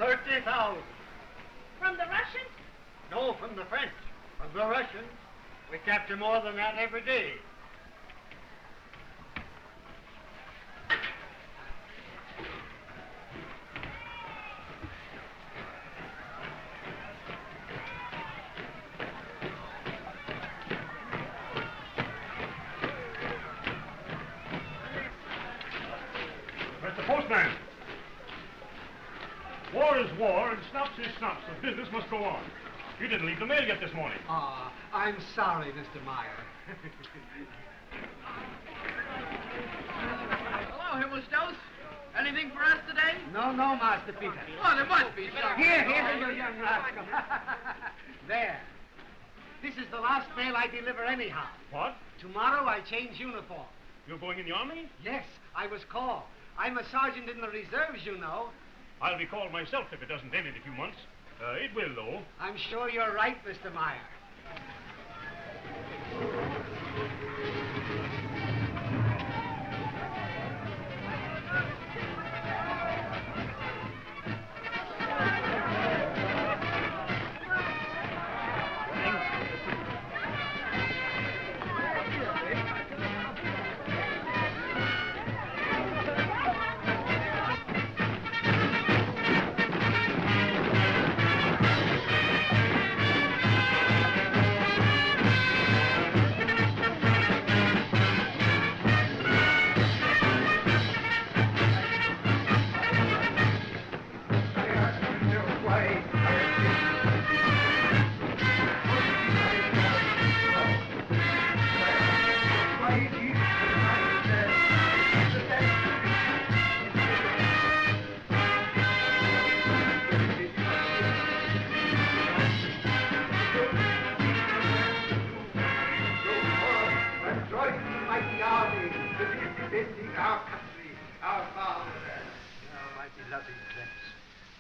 30,000. From the Russians? No, from the French. From the Russians. We capture more than that every day. Mr. Postman. War is war, and snuff's is snuff, so business must go on. You didn't leave the mail yet this morning. I'm sorry, Mr. Meyer. Hello, Himmelstones. Anything for us today? No, Master Peter. Oh, there must be some. Here, you young rascal. There. This is the last mail I deliver anyhow. What? Tomorrow I change uniform. You're going in the army? Yes, I was called. I'm a sergeant in the reserves, you know. I'll be called myself if it doesn't end in a few months. It will, though. I'm sure you're right, Mr. Meyer.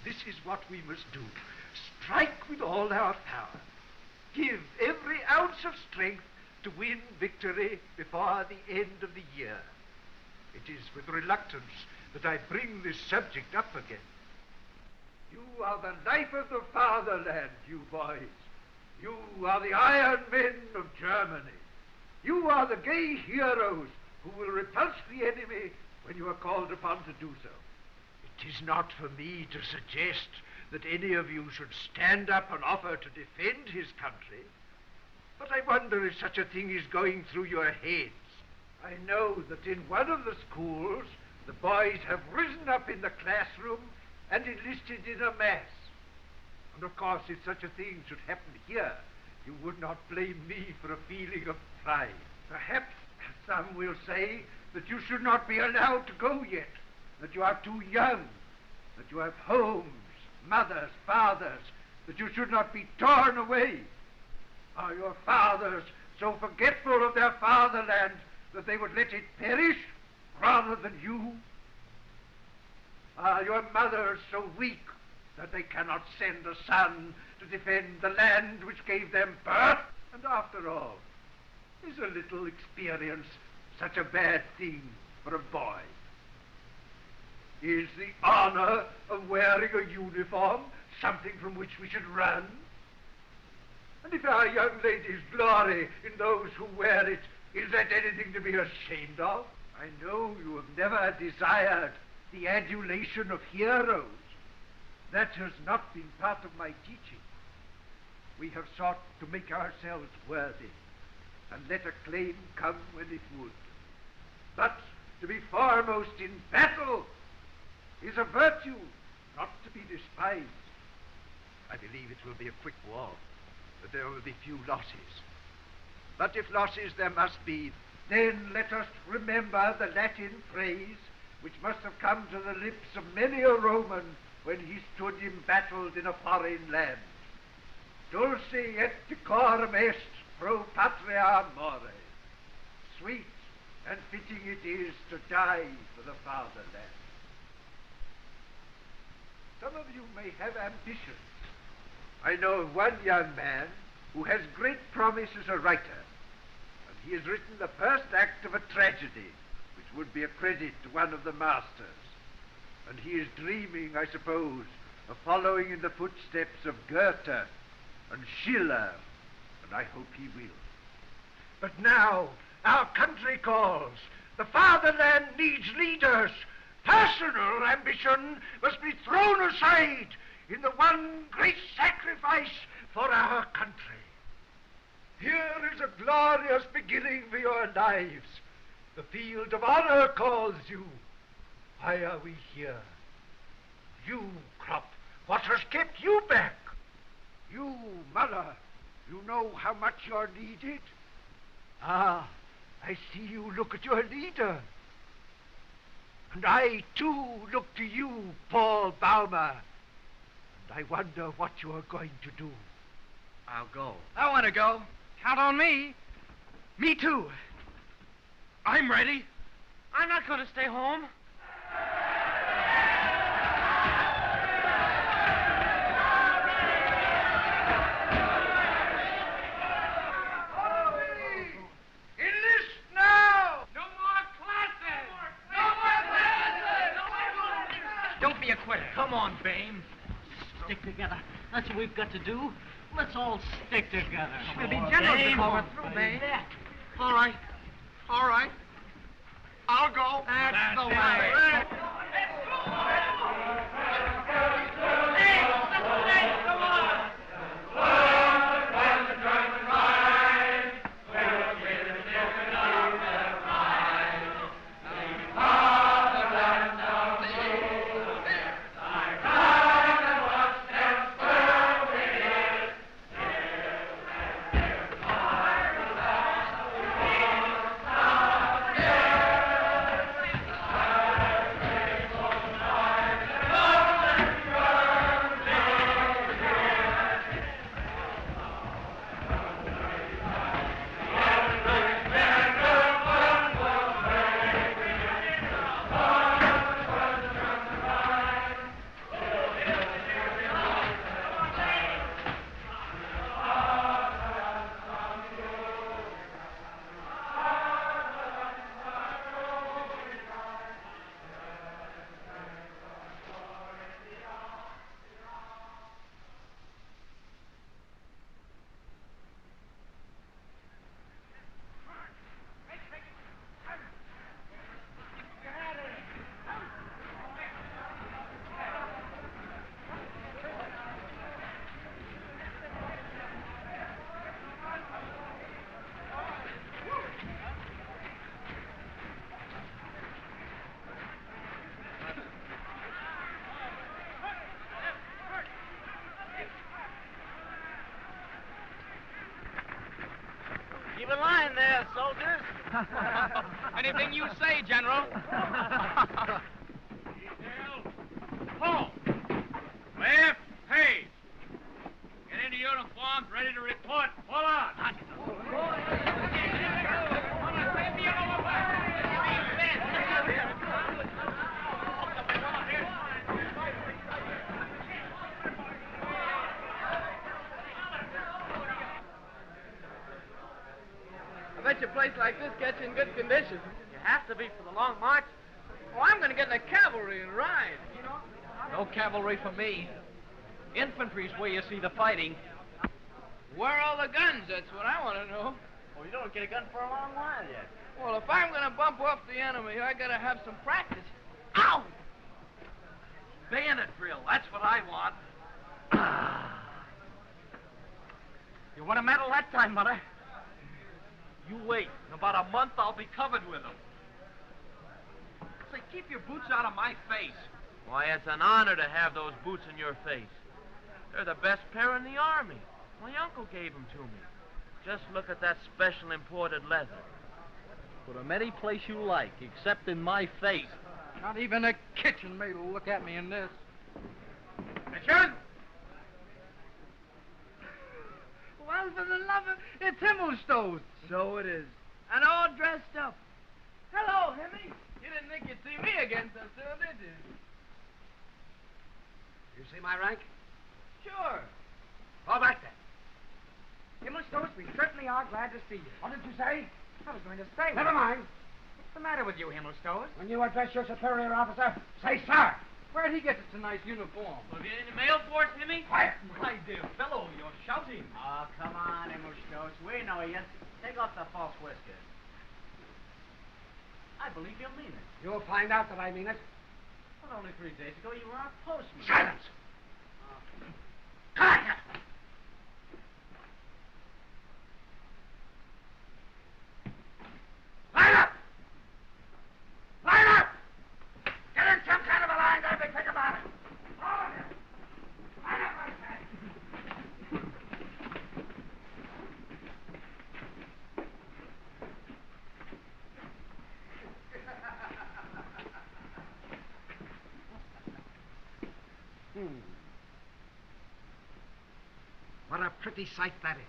This is what we must do. Strike with all our power. Give every ounce of strength to win victory before the end of the year. It is with reluctance that I bring this subject up again. You are the life of the fatherland, you boys. You are the iron men of Germany. You are the gay heroes who will repulse the enemy when you are called upon to do so. It is not for me to suggest that any of you should stand up and offer to defend his country, but I wonder if such a thing is going through your heads. I know that in one of the schools, the boys have risen up in the classroom and enlisted in a mass. And of course, if such a thing should happen here, you would not blame me for a feeling of pride. Perhaps some will say that you should not be allowed to go yet, that you are too young, that you have homes, mothers, fathers, that you should not be torn away. Are your fathers so forgetful of their fatherland that they would let it perish rather than you? Are your mothers so weak that they cannot send a son to defend the land which gave them birth? And after all, is a little experience such a bad thing for a boy? Is the honor of wearing a uniform something from which we should run? And if our young ladies glory in those who wear it, is that anything to be ashamed of? I know you have never desired the adulation of heroes. That has not been part of my teaching. We have sought to make ourselves worthy and let acclaim come when it would. But to be foremost in battle is a virtue not to be despised. I believe it will be a quick war, that there will be few losses. But if losses there must be, then let us remember the Latin phrase which must have come to the lips of many a Roman when he stood embattled in a foreign land. Dulce et decorum est pro patria more. Sweet and fitting it is to die for the fatherland. Some of you may have ambitions. I know of one young man who has great promise as a writer, and he has written the first act of a tragedy which would be a credit to one of the masters. And he is dreaming, I suppose, following in the footsteps of Goethe and Schiller, and I hope he will. But now, our country calls. The fatherland needs leaders. Personal ambition must be thrown aside in the one great sacrifice for our country. Here is a glorious beginning for your lives. The field of honor calls you. Why are we here? You, Krupp, what has kept you back? You, Mother, you know how much you're needed? Ah, I see you look at your leader. And I, too, look to you, Paul Baumer. And I wonder what you are going to do. I'll go. I want to go. Count on me. Me too. I'm ready. I'm not going to stay home. Enlist now! No more classes! Don't be a quitter. Come on, Bame. Stick together. That's what we've got to do. Let's all stick together. We'll be generals before we're through, Bame. All right. All right. I'll go. That's the way. Keep in line there, soldiers. Anything you say, General. Pull. Left, pace. Get into uniforms, ready to report. Pull on. I bet your place like this gets you in good condition. You have to be for the long march. Oh, I'm going to get in the cavalry and ride. No cavalry for me. Infantry's where you see the fighting. Where are all the guns? That's what I want to know. Well, you don't get a gun for a long while yet. Well, if I'm going to bump off the enemy, I got to have some practice. Ow! Bayonet drill. That's what I want. You won a medal that time, Mother. You wait. In about a month, I'll be covered with them. Say, keep your boots out of my face. Why, it's an honor to have those boots in your face. They're the best pair in the Army. My uncle gave them to me. Just look at that special imported leather. Put them any place you like, except in my face. Not even a kitchen maid will look at me in this. Richard? Well, for the love of... It's Himmelstones. So it is. And all dressed up. Hello, Himmy. You didn't think you'd see me again so soon, did you? You see my rank? Sure. All right, then. Himmelstones, we certainly are glad to see you. What did you say? I was going to say... Never mind. What's the matter with you, Himmelstones? When you address your superior officer, say, sir. Where'd he gets us a nice uniform. Well, have you any mail for us, Timmy? Quiet, my dear fellow, you're shouting. Oh, come on, Milestone. We know you. Take off the false whiskers. I believe you mean it. You'll find out that I mean it. But only 3 days ago you were our postman. Silence! Oh. Quiet! Line up! Line up! Get in some kind of a line, don't be quick about it. All of you. Line up, I say. What a pretty sight that is.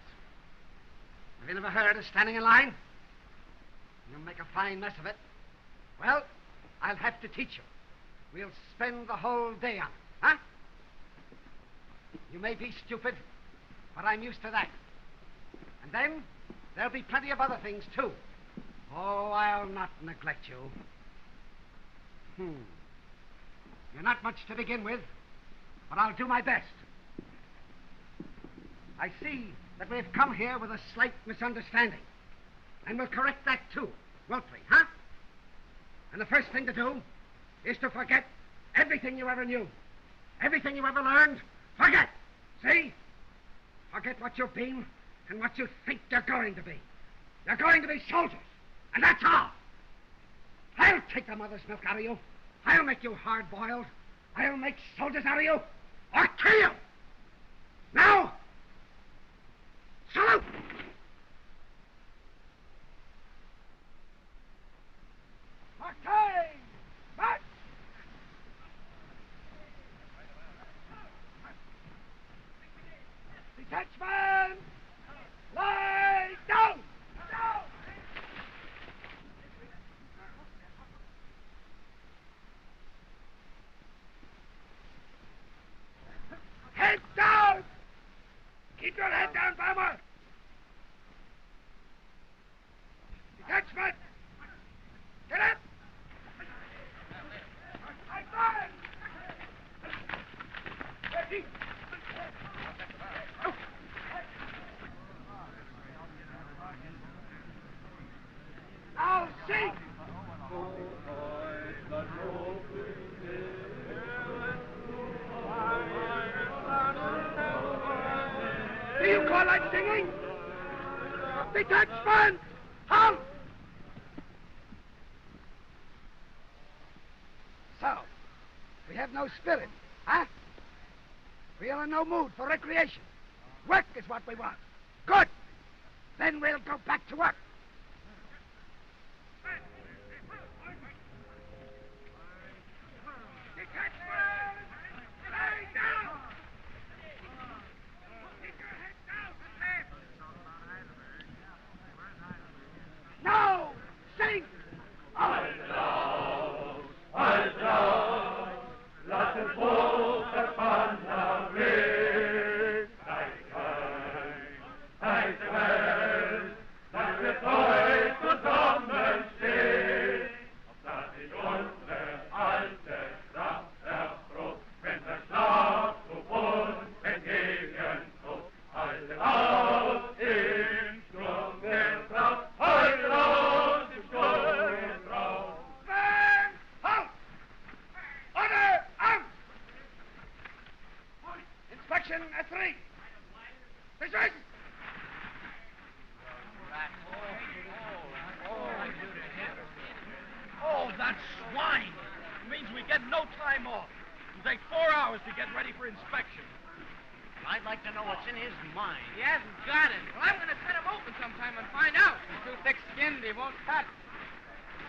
Have you never heard of standing in line? You'll make a fine mess of it. Well, I'll have to teach you. We'll spend the whole day on it, huh? You may be stupid, but I'm used to that. And then there'll be plenty of other things, too. Oh, I'll not neglect you. You're not much to begin with, but I'll do my best. I see that we've come here with a slight misunderstanding. And we'll correct that, too, won't we, huh? And the first thing to do is to forget everything you ever knew. Everything you ever learned, forget. See? Forget what you've been and what you think you're going to be. You're going to be soldiers, and that's all. I'll take the mother's milk out of you. I'll make you hard-boiled. I'll make soldiers out of you, or kill you. Now, salute! Okay, march! Detachment! Lie down! Down! Head down! Keep your head down, Farmer! Detachment! Get up! High five! Ready! Now sing! Do you call that singing? Detachment! Halt! So, we have no spirit, huh? We are in no mood for recreation. Work is what we want. Good! Then we'll go back to work. Detachment! Lay down! Keep your head down, man! Now, sing! Inspection at 3. Dismiss! Oh, that swine! It means we get no time off. It'll take 4 hours to get ready for inspection. I'd like to know what's in his mind. He hasn't got it. Well, I'm going to cut him open sometime and find out. He's too thick-skinned, he won't cut.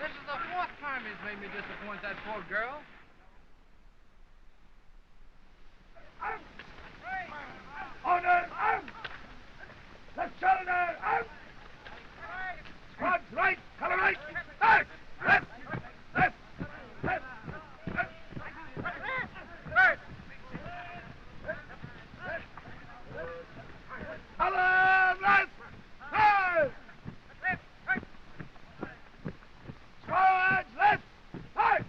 This is the 4th time he's made me disappoint that poor girl. Order, out! Left shoulder, out! Squads right, color right! Left! Left! Left! Left! Left! Left! Color left! Right! Squads left! Right!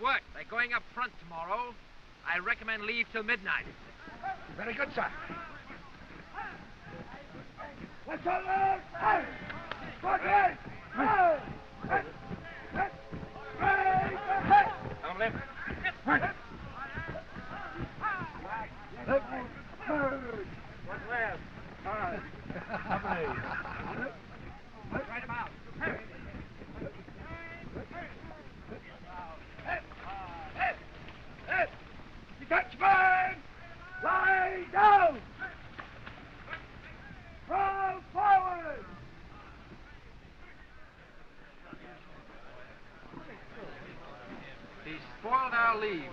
work. They're going up front tomorrow. I recommend leave till midnight. Very good, sir. Let's all out! Hey! Fuck it! Hey! Hey! Hey! Hey! Don't lift. Left. What's left? All right. Right about. Hey! Detachment! Lie down! Roll forward! He spoiled our leave.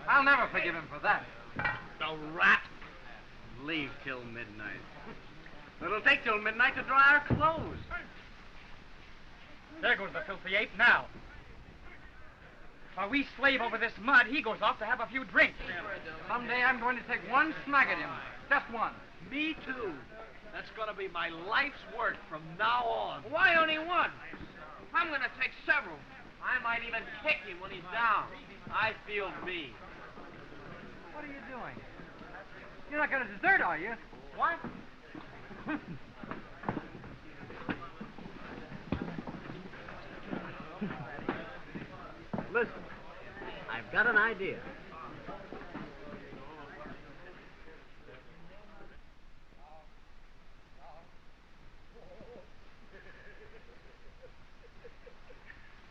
I'll never forgive him for that. The rat. Leave till midnight. It'll take till midnight to dry our clothes. There goes the filthy ape now. While we slave over this mud, he goes off to have a few drinks. Someday I'm going to take one snag at him. Just one. Me too. That's going to be my life's work from now on. Why only one? I'm going to take several. I might even kick him when he's down. I feel me. What are you doing? You're not going to desert, are you? What? Listen, I've got an idea.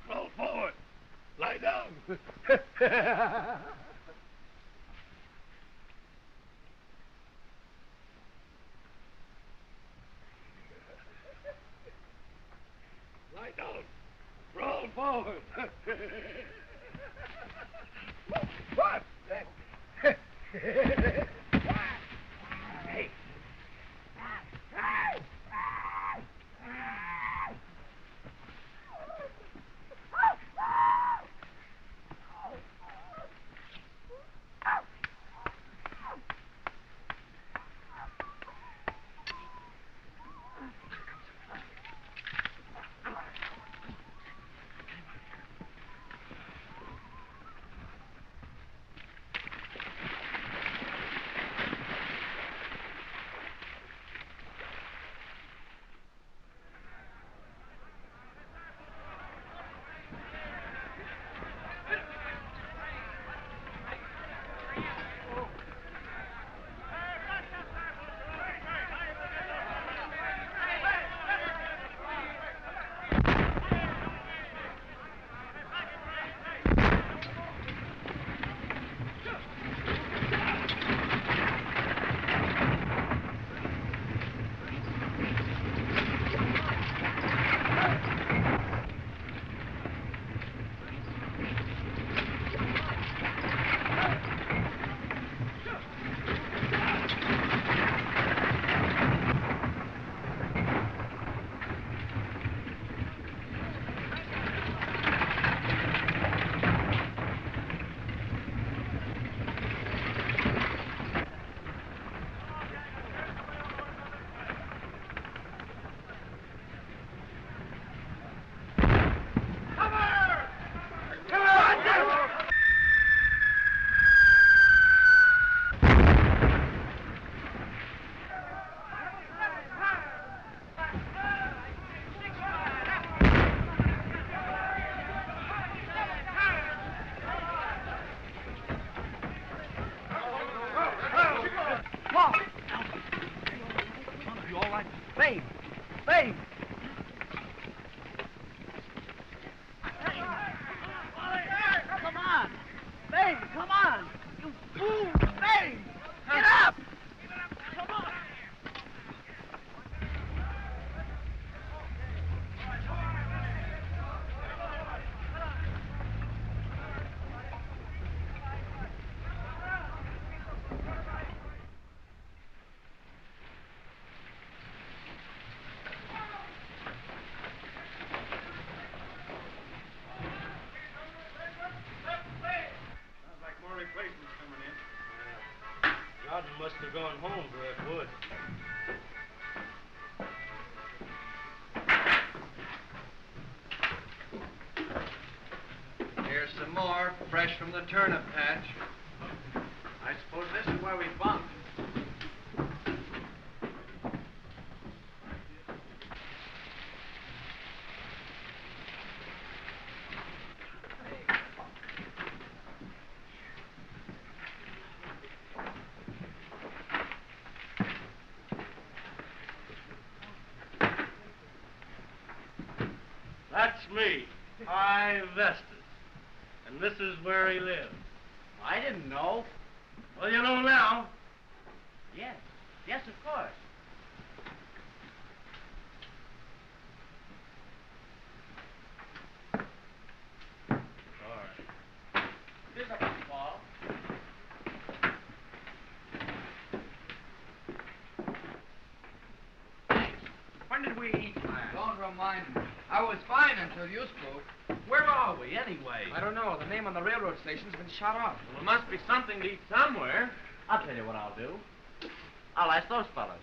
Roll forward! Lie down! Lie down! Roll forward! What? Hey! Babe! Babe! Come on! Babe, come on! You fool! Babe! Get up! Come on! Jordan must have gone home to that wood. Here's some more. Sure, fresh from the turnip patch. I suppose this is where we bunked. That's me. High Vestas. And this is where he lives. I didn't know. Well, you know now. Yes. Yes, of course. All right. Here's a ball. When did we eat last? Don't remind me. I was fine until you spoke. Where are we, anyway? I don't know. The name on the railroad station's been shot off. Well, there must be something to eat somewhere. I'll tell you what I'll do. I'll ask those fellas.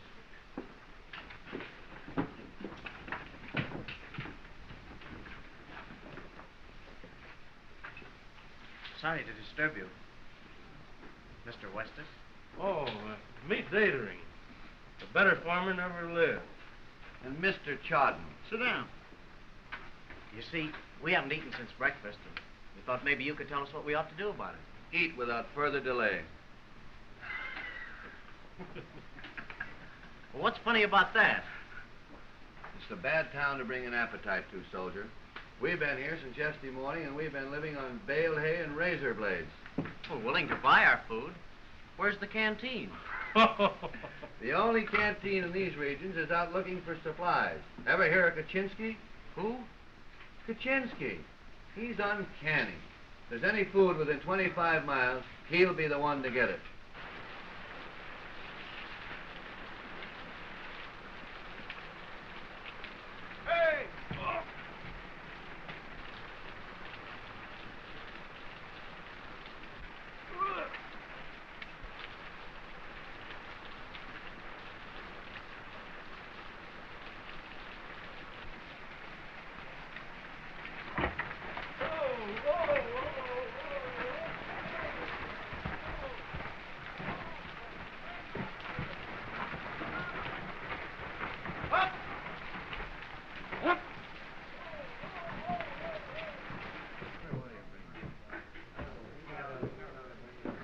Sorry to disturb you, Mr. Weston. Oh, meet Datering. A better farmer never lived. And Mr. Chawden. Sit down. You see, we haven't eaten since breakfast, and we thought maybe you could tell us what we ought to do about it. Eat without further delay. Well, what's funny about that? It's a bad town to bring an appetite to, soldier. We've been here since yesterday morning, and we've been living on bale hay and razor blades. We're willing to buy our food. Where's the canteen? The only canteen in these regions is out looking for supplies. Ever hear of Kaczynski? Who? Kaczynski. He's uncanny. If there's any food within 25 miles, he'll be the one to get it.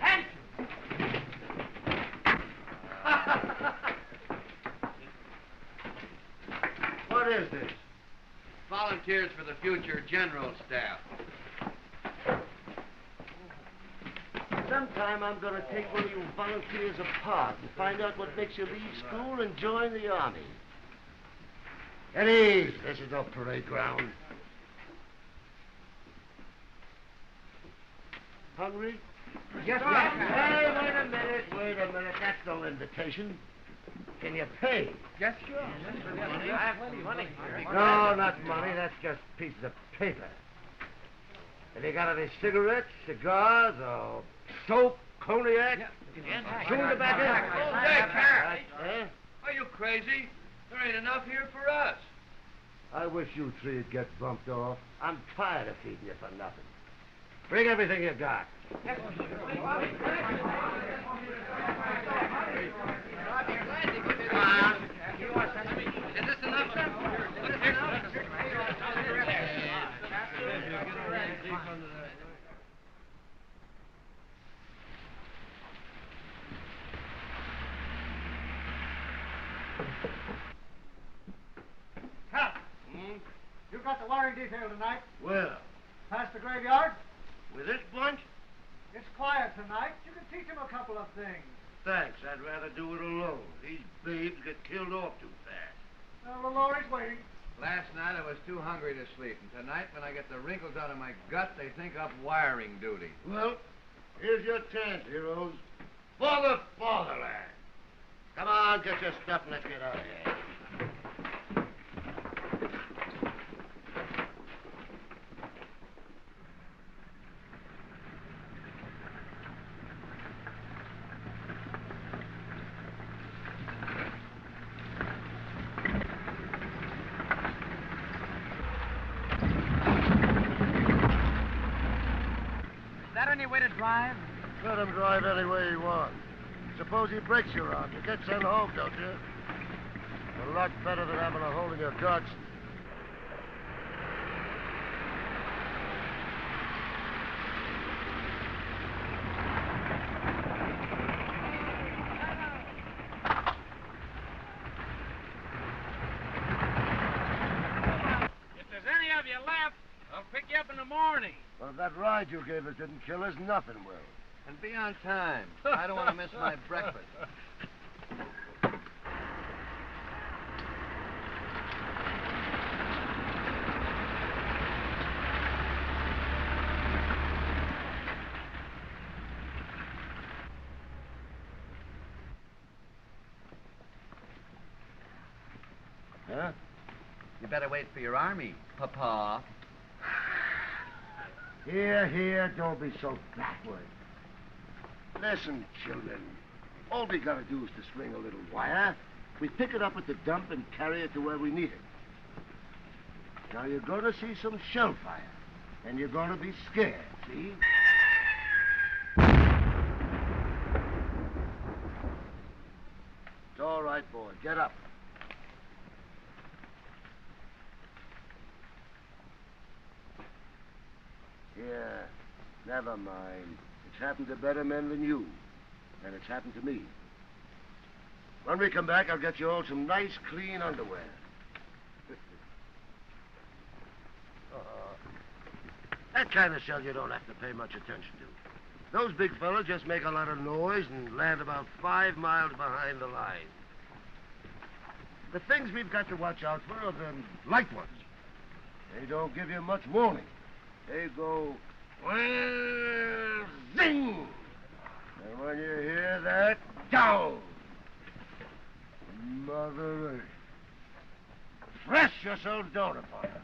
Hey! What is this? Volunteers for the future general staff. Sometime I'm going to take one of you volunteers apart and find out what makes you leave school and join the army. At ease. This is no parade ground. Hungry? Yes, Hey, wait a minute. That's no invitation. Can you pay? Yes, sure. I have plenty of money. No, not money. That's just pieces of paper. Have you got any cigarettes, cigars, or soap, cognac? Chewing tobacco? Hey, are you crazy? There ain't enough here for us. I wish you three'd get bumped off. I'm tired of feeding you for nothing. Bring everything you got. Is this enough, sir? Cap, you got the wiring detail tonight? Well, Past the graveyard? with this bunch? It's quiet tonight. You can teach him a couple of things. Thanks. I'd rather do it alone. These babes get killed off too fast. Well, the lorry's waiting. Last night I was too hungry to sleep, and tonight when I get the wrinkles out of my gut, they think up wiring duty. Well, here's your chance, heroes. For the fatherland. Come on, get your stuff and let's get out of here. drive? Let him drive any way he wants. Suppose he breaks your arm. You get sent home, don't you? A lot better than having a hole in your guts. If there's any of you left, I'll pick you up in the morning. Well, if that ride you gave us didn't kill us, nothing will. And be on time. I don't want to miss my breakfast. Huh? You better wait for your army, Papa. Here, don't be so backward. Listen, children. All we gotta do is to string a little wire. We pick it up at the dump and carry it to where we need it. Now you're gonna see some shell fire, and you're gonna be scared, see? It's all right, boy. Get up. Yeah, never mind. It's happened to better men than you. And it's happened to me. When we come back, I'll get you all some nice, clean underwear. That kind of shell you don't have to pay much attention to. Those big fellas just make a lot of noise and land about 5 miles behind the line. The things we've got to watch out for are the light ones. They don't give you much warning. They go, well, zing! And when you hear that, down! Mother Earth. Press yourselves down upon her.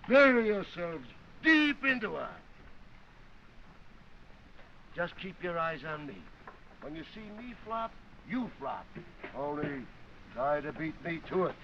Bury yourselves deep into her. Just keep your eyes on me. When you see me flop, you flop. Only try to beat me to it.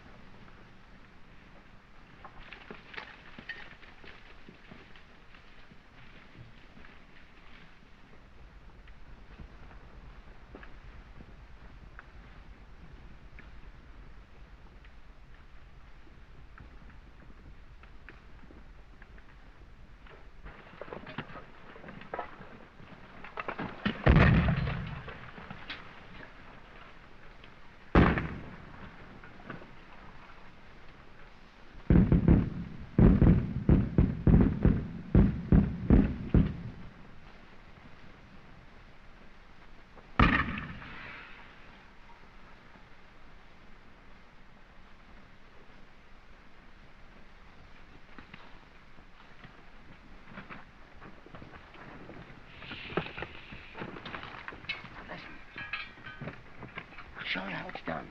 Show you how it's done.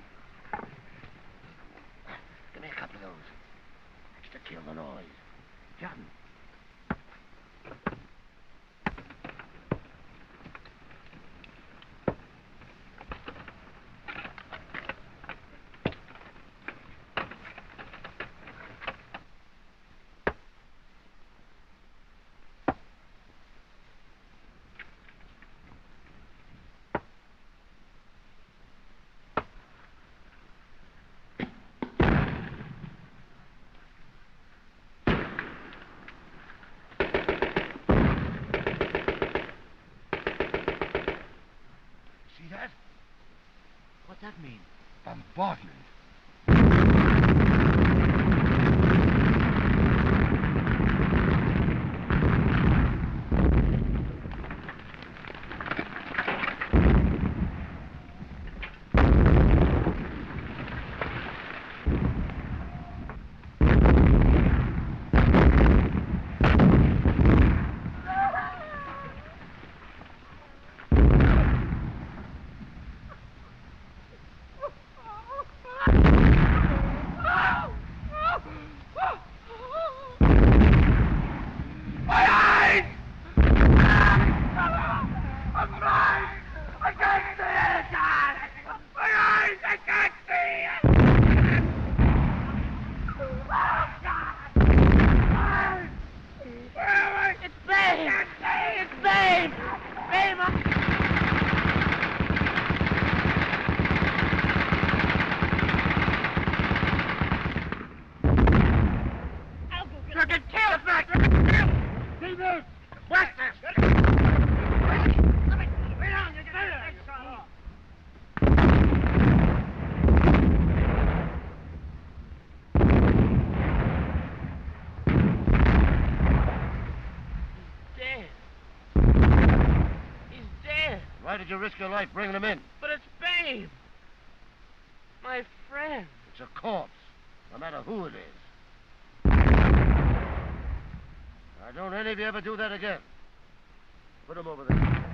Give me a couple of those. Just to kill the noise. John. What's that mean? Bombardment. you'll get killed! Back! See this? Blast this! Lay down, you get that shot off. Why did you risk your life bringing him in? But it's Babe. My friend. It's a corpse, no matter who it is. Now, don't any of you ever do that again. Put him over there.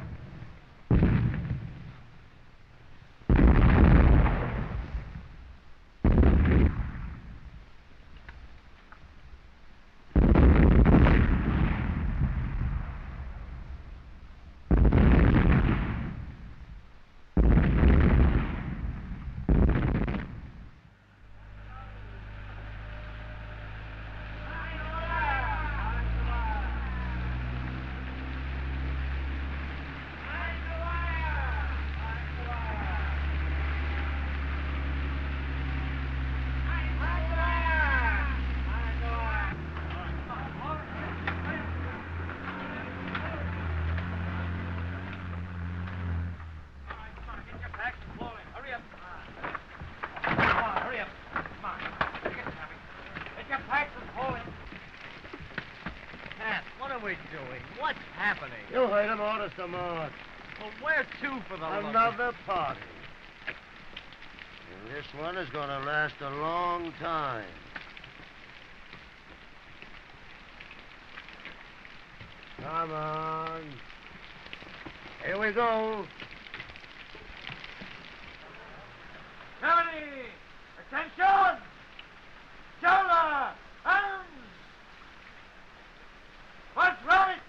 What's happening? You heard him, orders to march. Well, where to for the love of... Another party. And this one is going to last a long time. Come on. Here we go. Ready! Attention! Shoulder! Hands! What's right?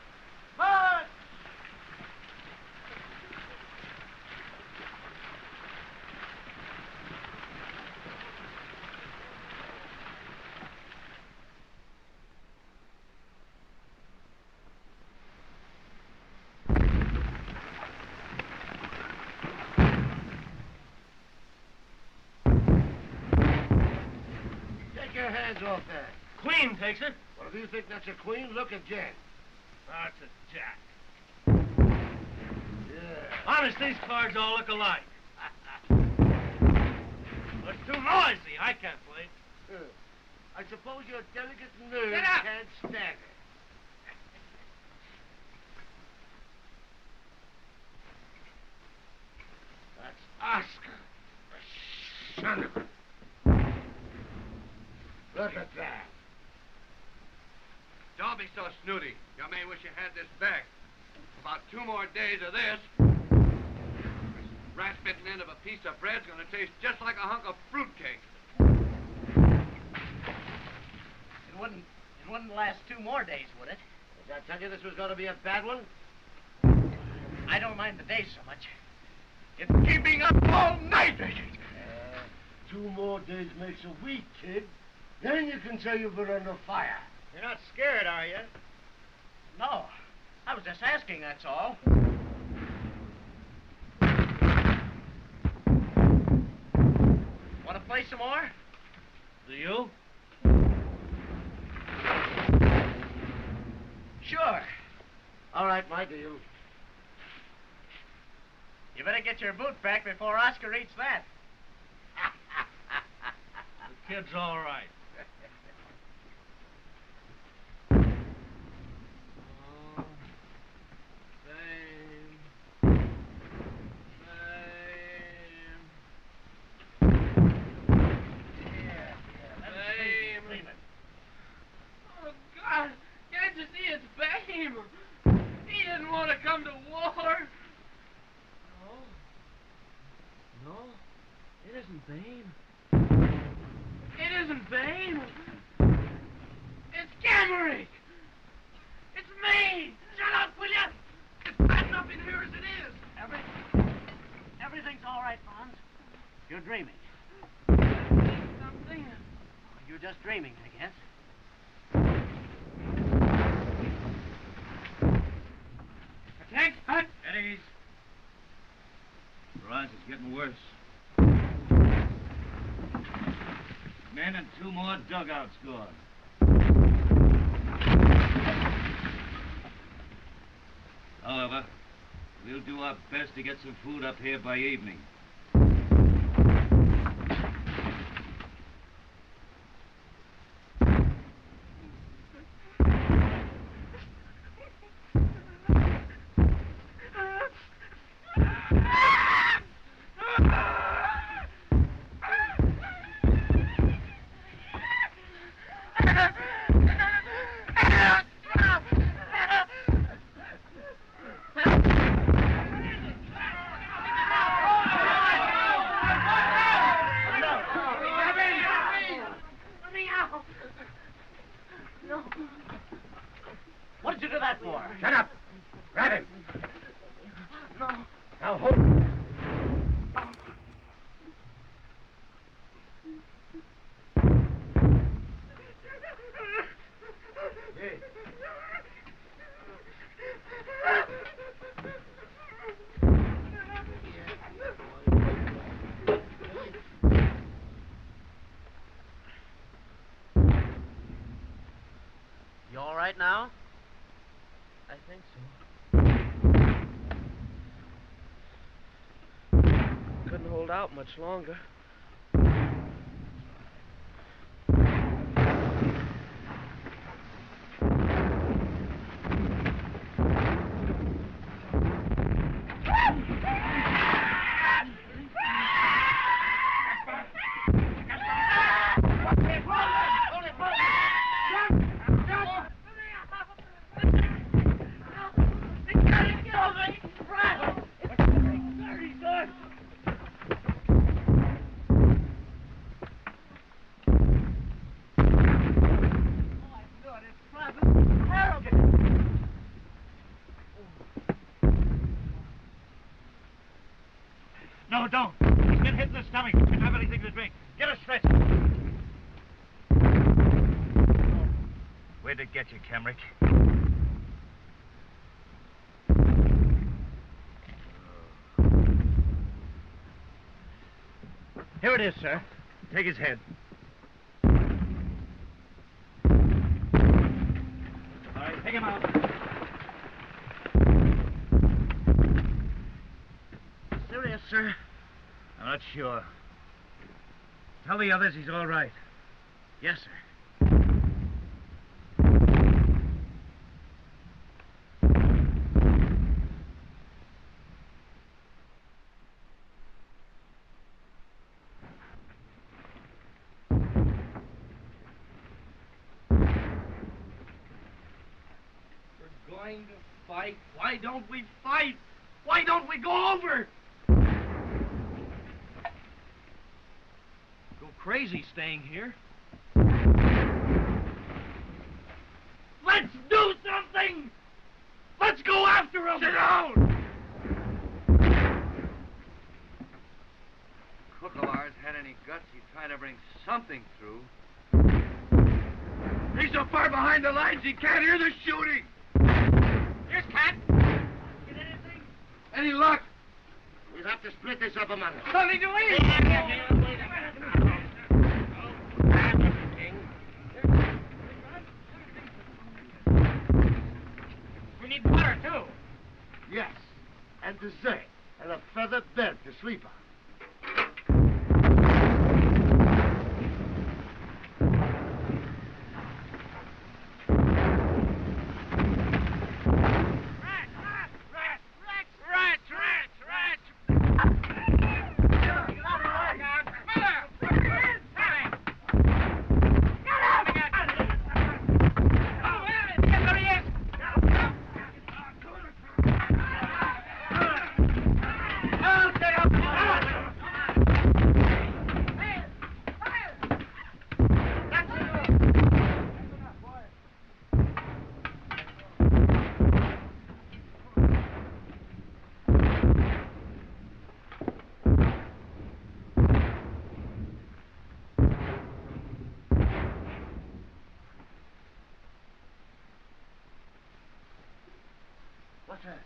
March! Take your hands off that. Queen takes it. Well, if you think that's a queen, look at Jen. That's a jack. Yeah. Honest, these cards all look alike. But it's too noisy. I can't play. I suppose your delicate nerves Get up! can't stand it. That's Oscar. The son of a... Look at that. Don't be so snooty. You may wish you had this back. About 2 more days of this, rat-bitten end of a piece of bread's gonna taste just like a hunk of fruitcake. It wouldn't last 2 more days, would it? Did I tell you this was going to be a bad one? I don't mind the days so much. It's keeping up all night. 2 more days makes a week, kid. Then you can say you've been under fire. You're not scared, are you? No. I was just asking, that's all. Want to play some more? Do you? Sure. All right, my deal. You better get your boot back before Oscar eats that. The kid's all right. Babe. It isn't Babe. It's Gamerick. It's me. Shut up, will you? It's bad enough in here as it is. Everything's all right, Fonz. You're dreaming. Something. You're just dreaming, I guess. Attack! Hut! At ease. Rise is getting worse. Men and 2 more dugouts gone. our best to get some food up here by evening. What did you do that for? Shut up! Grab him! No. Now hold. You all right now? I think so. Couldn't hold out much longer. No, don't. He's been hit in the stomach. He doesn't have anything to drink. Get a stretcher. Where'd it get you, Kemrick? Here it is, sir. Take his head. All right, take him out. Serious, sir? I'm not sure. Tell the others he's all right. Yes, sir. We're going to fight. Why don't we fight? Why don't we go over? Go crazy staying here. Let's do something! Let's go after him! Sit down! Cook of ours had any guts, he'd try to bring something through. He's so far behind the lines he can't hear the shooting! Here's Cat. Get anything? Any luck? We'll have to split this up among us. Something to eat! We need water, too. Yes, and dessert, and a feather bed to sleep on. What's that?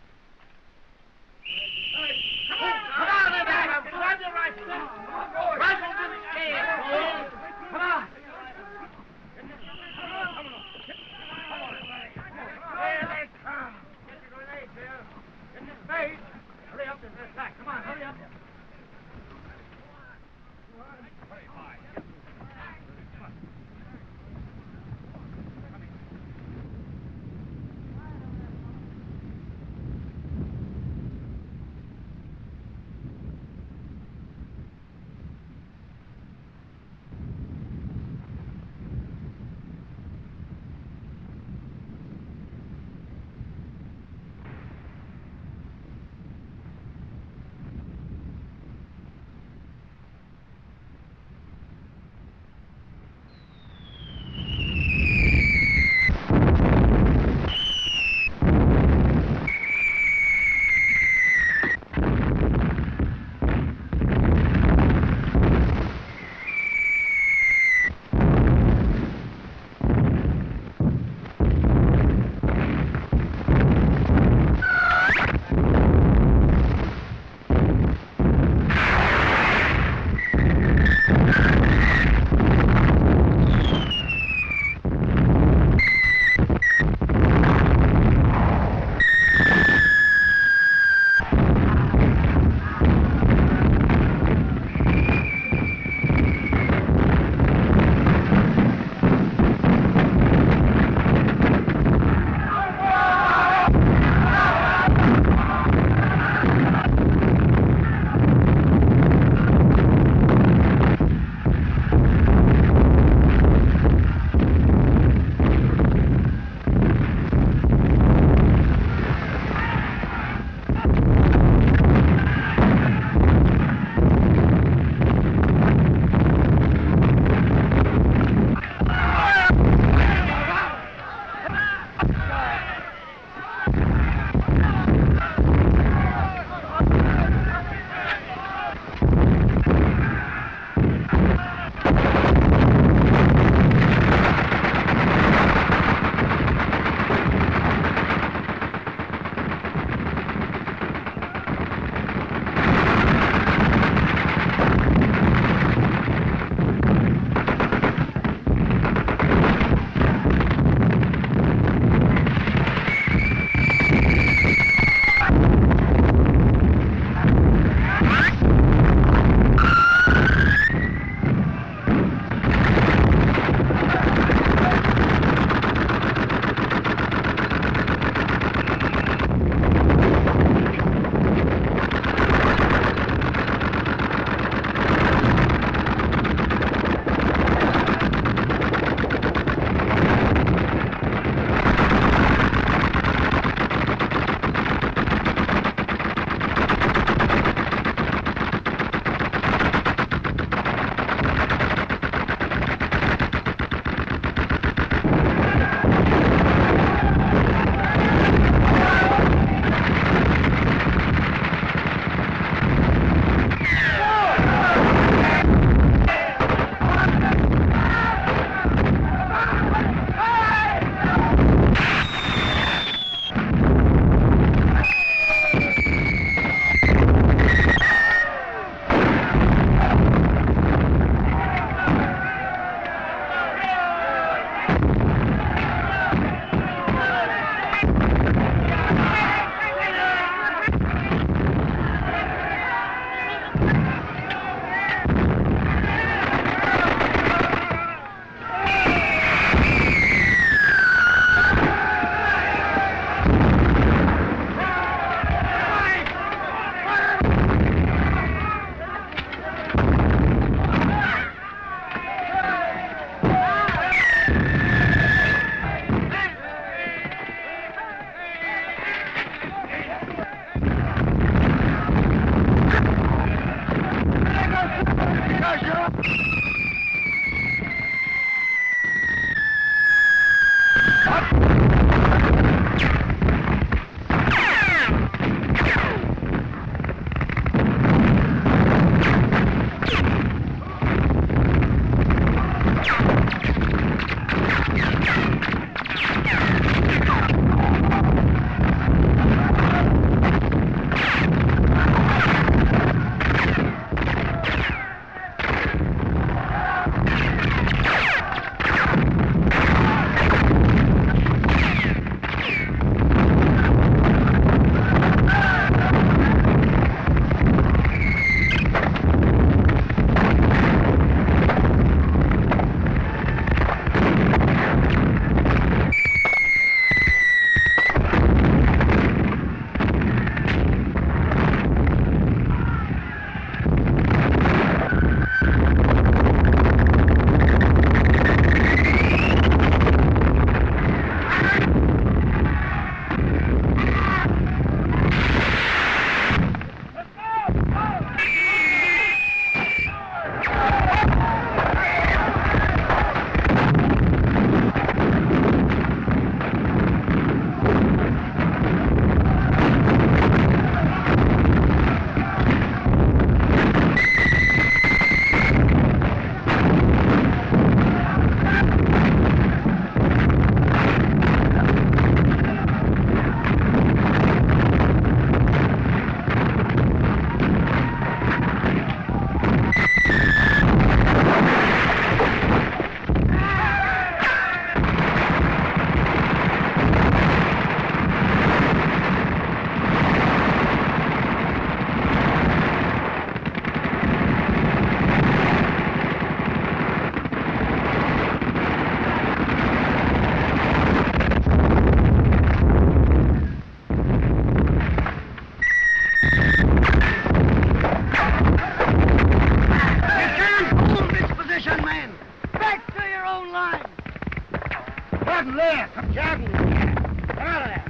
jogging again. Get out of there.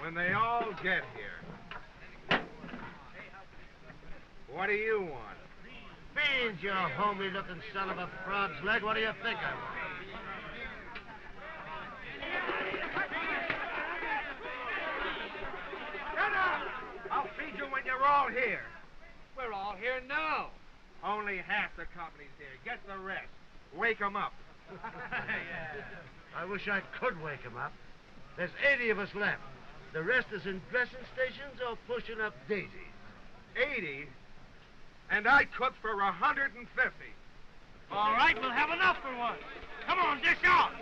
When they all get here. What do you want? Beans, you homely-looking son of a frog's leg. What do you think I want? Shut up! I'll feed you when you're all here. We're all here now. Only half the company's here. Get the rest. Wake 'em up. I wish I could wake him up. There's 80 of us left. The rest is in dressing stations or pushing up daisies. 80? And I cooked for 150. All right, we'll have enough for once. Come on, dish out.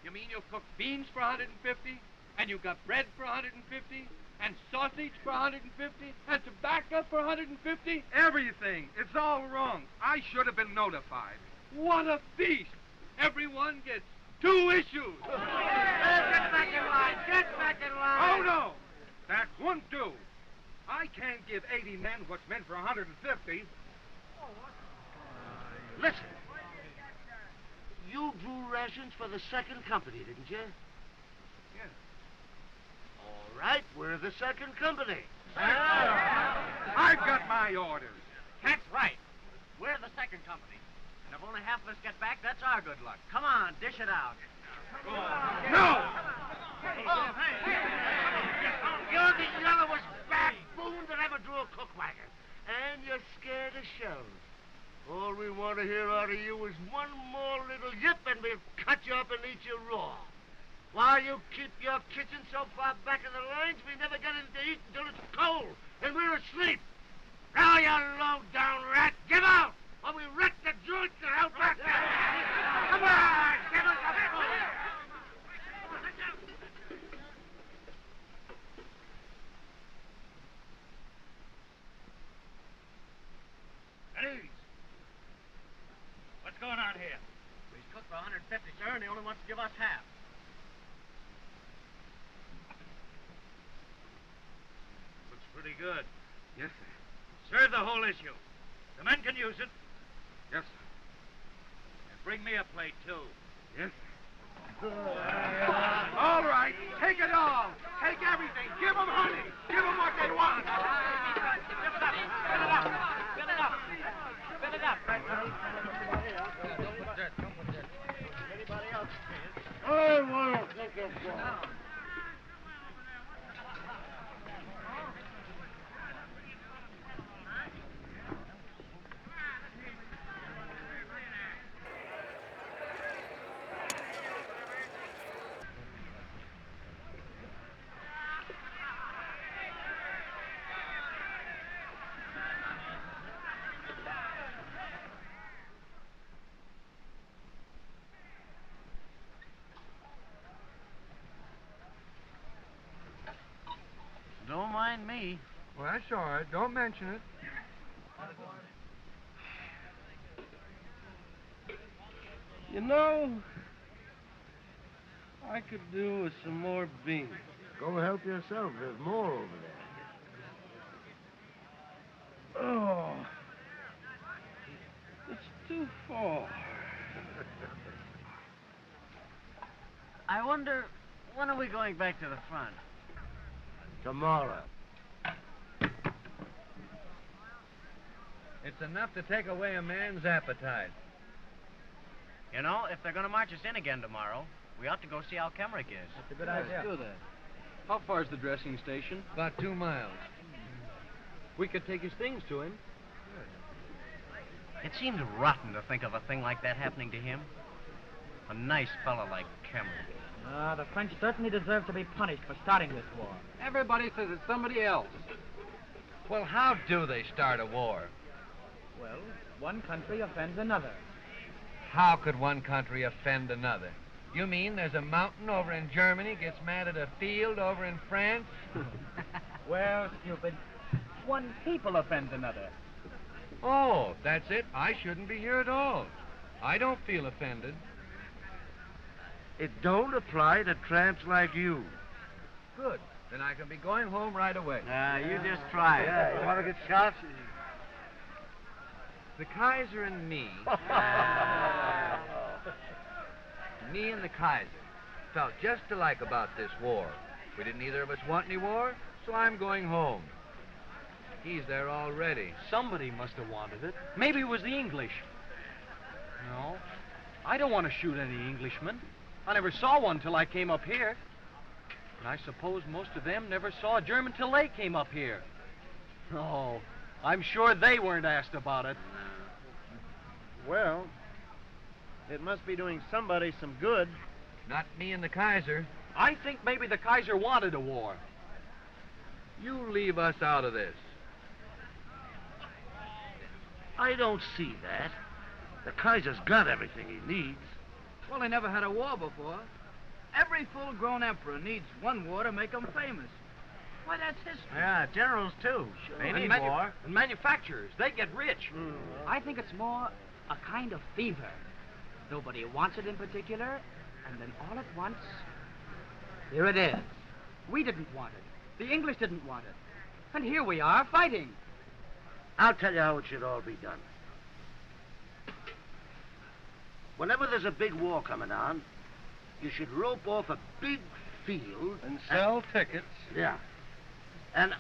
You mean you cooked beans for 150? And you got bread for 150? And sausage for 150? And tobacco for 150? Everything. It's all wrong. I should have been notified. What a feast! Everyone gets 2 issues. Get back in line. Get back in line. Oh, no. That won't do. I can't give 80 men what's meant for 150. Listen. You drew rations for the second company, didn't you? Yes. All right, we're the second company. I've got my orders. That's right. We're the second company. And if only half of us get back, that's our good luck. Come on, dish it out. No! You're the yellowest baboon that ever drew a cook wagon. And you're scared of shells. All we want to hear out of you is one more little yip, and we'll cut you up and eat you raw. While you keep your kitchen so far back in the lines, we never get anything to eat until it's cold, and we're asleep. Now, you low-down rat, give out, or we wreck the joint to help back there. Come on, give us a food. Eddie! What's going on here? He's cooked for 150, sir, and he only wants to give us half. Looks pretty good. Yes, sir. Serve the whole issue. The men can use it. Yes, sir. And bring me a plate, too. Yes, sir. All right. Take it all. Take everything. Give them honey. Give them what they want. Fill it up. Fill it up. Fill it up. Fill it up. Anybody else? I want to think of one. Don't mind me. Well, that's all right. Don't mention it. You know, I could do with some more beans. Go help yourself. There's more over there. for? I wonder, when are we going back to the front? Tomorrow. It's enough to take away a man's appetite. You know, if they're going to march us in again tomorrow, we ought to go see how Kemrick is. That's a good idea. Let's do that. How far is the dressing station? About 2 miles. We could take his things to him. It seems rotten to think of a thing like that happening to him. A nice fellow like Kemrick. The French certainly deserve to be punished for starting this war. Everybody says it's somebody else. Well, how do they start a war? Well, one country offends another. How could one country offend another? You mean there's a mountain over in Germany gets mad at a field over in France? Well, stupid, one people offends another. Oh, that's it. I shouldn't be here at all. I don't feel offended. It don't apply to tramps like you. Good. Then I can be going home right away. You just try it. Yeah, you want to get shot? The Kaiser and me, me and the Kaiser, felt just alike about this war. We didn't either of us want any war, so I'm going home. He's there already. Somebody must have wanted it. Maybe it was the English. No, I don't want to shoot any Englishmen. I never saw one till I came up here. And I suppose most of them never saw a German till they came up here. Oh, I'm sure they weren't asked about it. Well, it must be doing somebody some good. Not me and the Kaiser. I think maybe the Kaiser wanted a war. You leave us out of this. I don't see that. The Kaiser's got everything he needs. Well, they never had a war before. Every full-grown emperor needs one war to make him famous. Why, that's history. Yeah, generals, too. They need war. And manufacturers, they get rich. I think it's more a kind of fever. Nobody wants it in particular, and then all at once, here it is. We didn't want it. The English didn't want it. And here we are fighting. I'll tell you how it should all be done. Whenever there's a big war coming on, you should rope off a big field And sell tickets. Yeah. And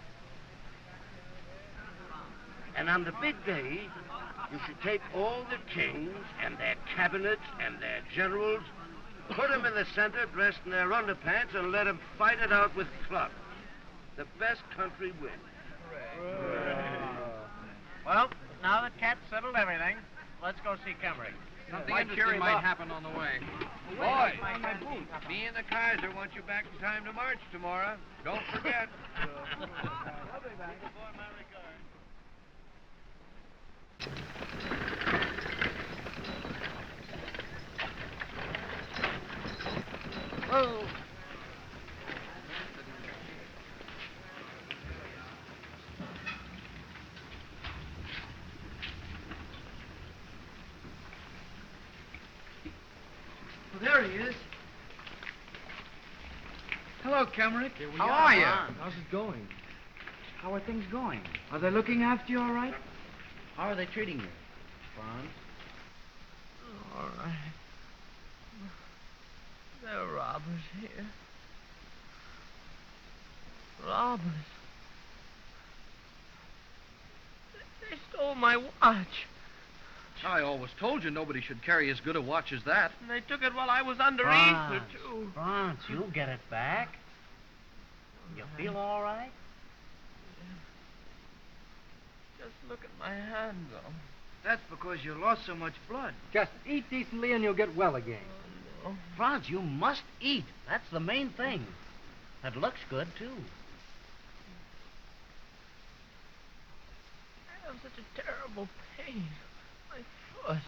on the big day, you should take all the kings and their cabinets and their generals, put them in the center dressed in their underpants, and let them fight it out with clubs. The best country wins. Well, now that Cat's settled everything, let's go see Kemrick. Something interesting might happen on the way. Boys, me and the Kaiser want you back in time to march tomorrow. Don't forget. Whoa. Well, there he is. Hello, Kemrick. How are you? How's it going? How are things going? Are they looking after you all right? How are they treating you, Franz? All right. There are robbers here. Robbers. They stole my watch. I always told you nobody should carry as good a watch as that. And they took it while I was under Franz, Ether, too. Franz, you'll get it back. You feel all right? Just look at my hand, though. That's because you lost so much blood. Just eat decently and you'll get well again. Franz, you must eat. That's the main thing. It looks good, too. I have such a terrible pain. My foot.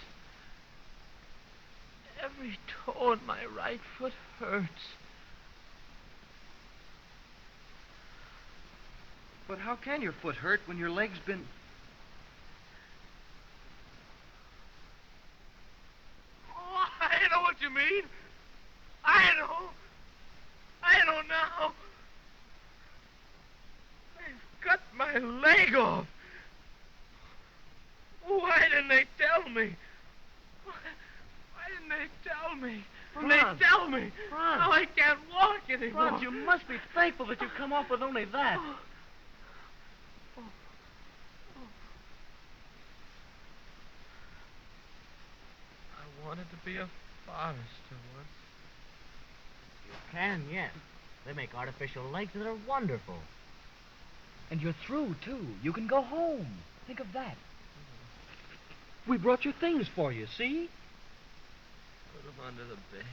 Every toe in my right foot hurts. But how can your foot hurt when your leg's been... Oh, I know what you mean. I know now. They've cut my leg off. Why didn't they tell me? When they tell me. When Franz. they tell me. Franz. Now I can't walk anymore. Franz, you must be thankful that you've come off with only that. I wanted to be a forester once. You can, yes. They make artificial lakes that are wonderful. And you're through, too. You can go home. Think of that. We brought your things for you, see? Put them under the bed.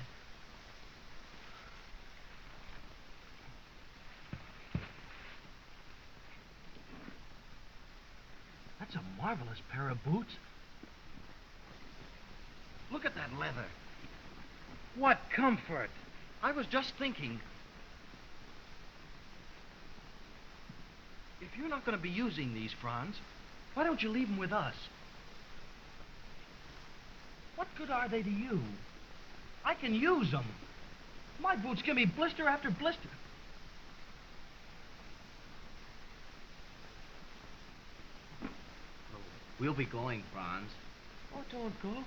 That's a marvelous pair of boots. Look at that leather. What comfort. I was just thinking. If you're not going to be using these, Franz, why don't you leave them with us? What good are they to you? I can use them. My boots give me blister after blister. We'll be going, Franz. Oh, don't go.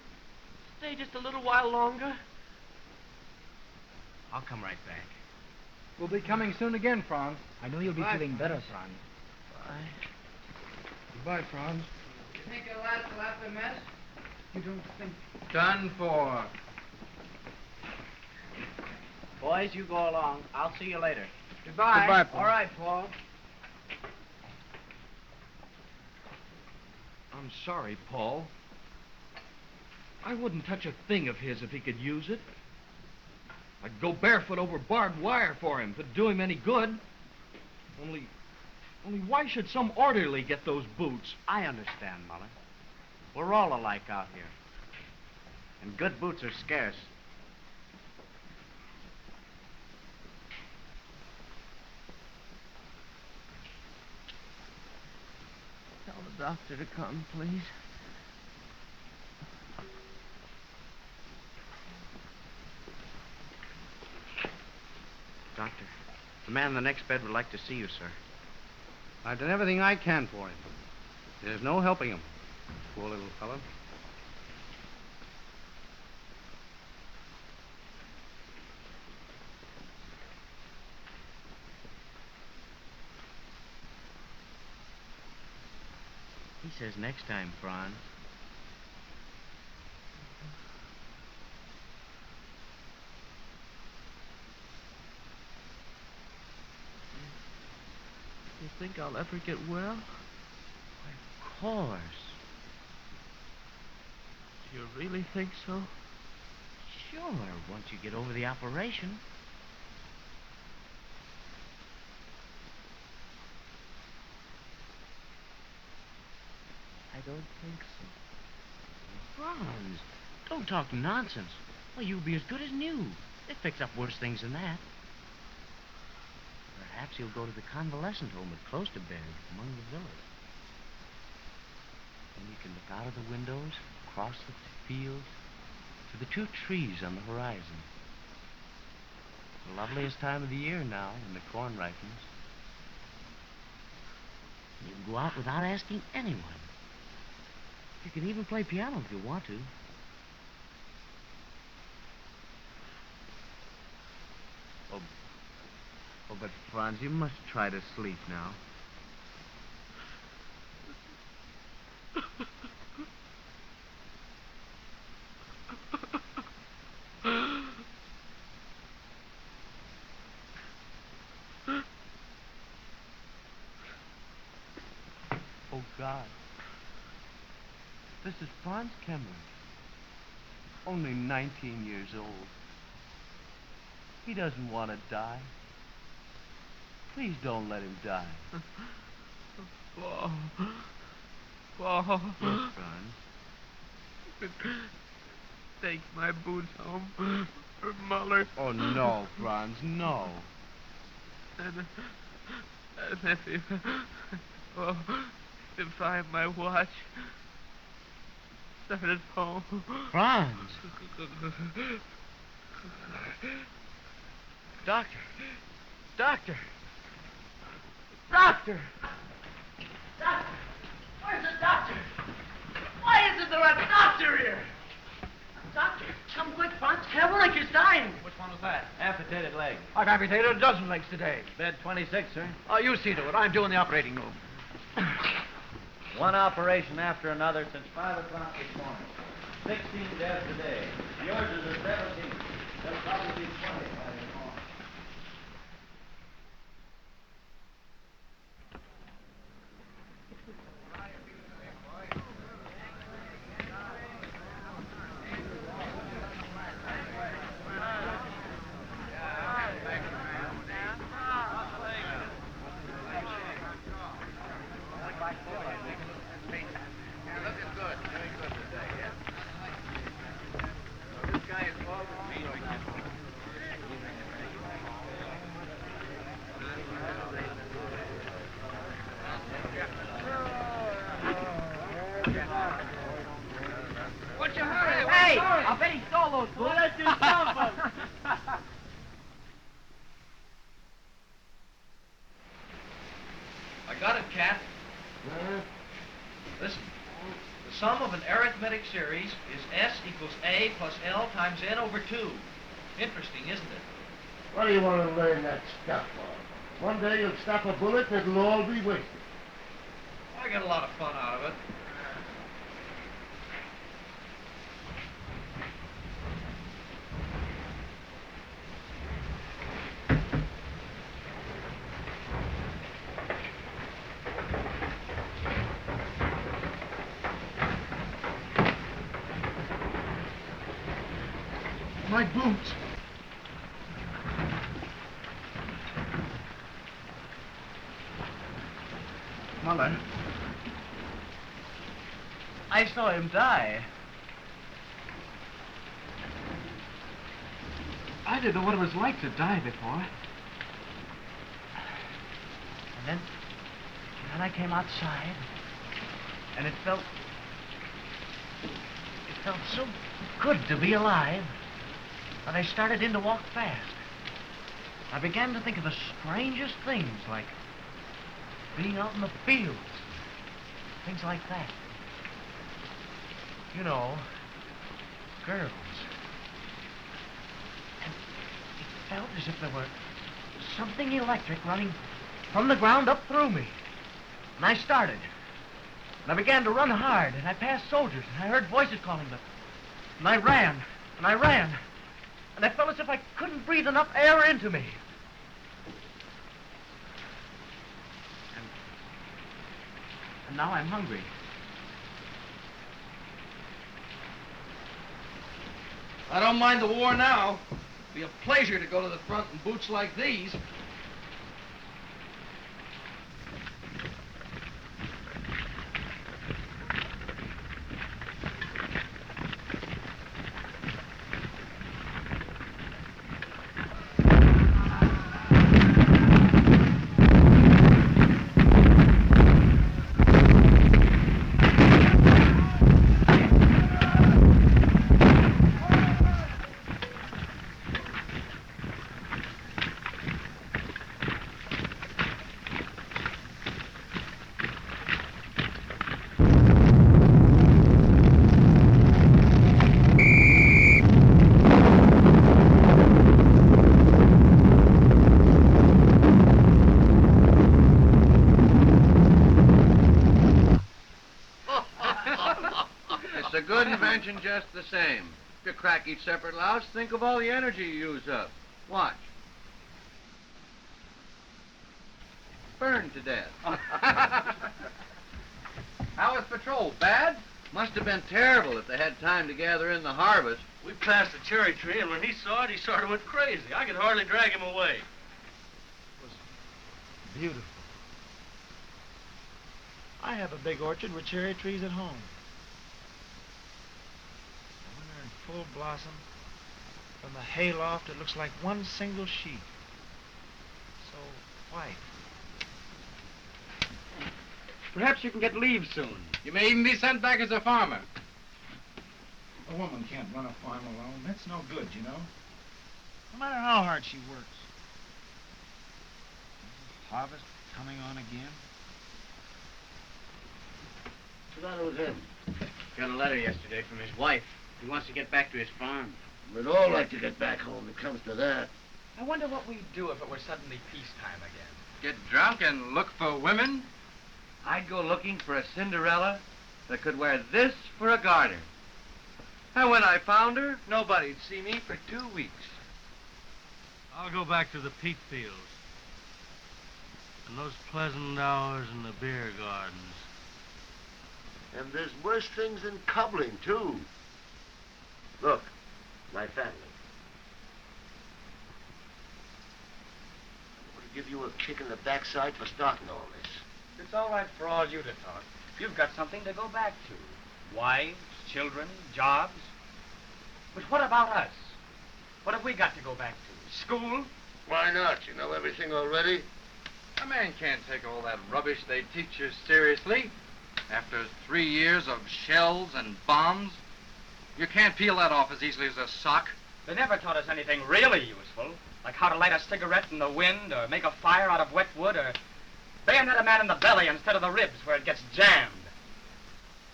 Stay just a little while longer. I'll come right back. We'll be coming soon again, Franz. I know you'll be feeling better, Franz. Bye. Goodbye, Franz. You think your lads will have to mess? You don't think... Done for. Boys, you go along. I'll see you later. Goodbye. Goodbye, Paul. All right, Paul. I'm sorry, Paul. I wouldn't touch a thing of his if he could use it. I'd go barefoot over barbed wire for him if it'd do him any good. Only why should some orderly get those boots? I understand, Muller. We're all alike out here. And good boots are scarce. Tell the doctor to come, please. Doctor, the man in the next bed would like to see you, sir. I've done everything I can for him. There's no helping him. Poor little fellow. He says next time, Franz. You think I'll ever get well? Of course. Do you really think so? Sure, once you get over the operation. I don't think so. Franz, don't talk nonsense. Well, you'll be as good as new. They fix up worse things than that. Perhaps you'll go to the convalescent home at Cloisterberg, among the villas. And you can look out of the windows, across the fields, to the two trees on the horizon. The loveliest time of the year now, when the corn ripens. You can go out without asking anyone. You can even play piano if you want to. Oh, but Franz, you must try to sleep now. Oh, God. This is Franz Kemmer. Only 19 years old. He doesn't want to die. Please don't let him die. Paul. Paul. Yes, Franz. You could take my boots home for Muller. Oh, no, Franz, no. And if I my watch started home. Franz! Doctor! Doctor! Doctor! Doctor! Where's the doctor? Why isn't there a doctor here? Doctor, come quick. bullet you signed. Which one was that? Amputated leg. I've amputated a dozen legs today. Bed 26, sir. Oh, you see to it. I'm doing the operating room. One operation after another since 5 o'clock this morning. 16 deaths a day. Yours is a 17. There'll probably be 20 by this morning. What's your hurry? Hey, I bet he stole those bullets. You stole them. I got it, Cat. Listen. The sum of an arithmetic series is S equals A plus L times N over 2. Interesting, isn't it? What do you want to learn that stuff for? One day you'll stop a bullet and it'll all be wasted. I get a lot of fun out of it. My boots. Muller. I saw him die. I didn't know what it was like to die before. And then I came outside, and it felt so good to be alive that I started in to walk fast. I began to think of the strangest things, like being out in the fields, things like that. You know, girls. And it felt as if there were something electric running from the ground up through me. And I started. And I began to run hard, and I passed soldiers, and I heard voices calling me. And I ran, and I ran. And I felt as if I couldn't breathe enough air into me. And now I'm hungry. I don't mind the war now. It'd be a pleasure to go to the front in boots like these. Just the same. If you crack each separate louse, think of all the energy you use up. Watch. Burned to death. How was patrol? Bad? Must have been terrible if they had time to gather in the harvest. We passed the cherry tree, and when he saw it, he sort of went crazy. I could hardly drag him away. It was beautiful. I have a big orchard with cherry trees at home. When they're in full blossom, from the hayloft, it looks like one single sheet. So white. Perhaps you can get leave soon. You may even be sent back as a farmer. A woman can't run a farm alone. That's no good, you know. No matter how hard she works. Harvest coming on again. Got a letter yesterday from his wife. He wants to get back to his farm. We'd all like to get back home. It comes to that. I wonder what we'd do if it were suddenly peacetime again. Get drunk and look for women? I'd go looking for a Cinderella that could wear this for a garter. And when I found her, nobody'd see me for 2 weeks. I'll go back to the peat fields. And those pleasant hours in the beer gardens. And there's worse things than cobbling, too. Look, my family. I want to give you a kick in the backside for starting all this. It's all right for all you to talk. You've got something to go back to. Wives, children, jobs. But what about us? What have we got to go back to? School? Why not? You know everything already? A man can't take all that rubbish they teach you seriously. After 3 years of shells and bombs, you can't peel that off as easily as a sock. They never taught us anything really useful, like how to light a cigarette in the wind, or make a fire out of wet wood, or bayonet a man in the belly instead of the ribs where it gets jammed.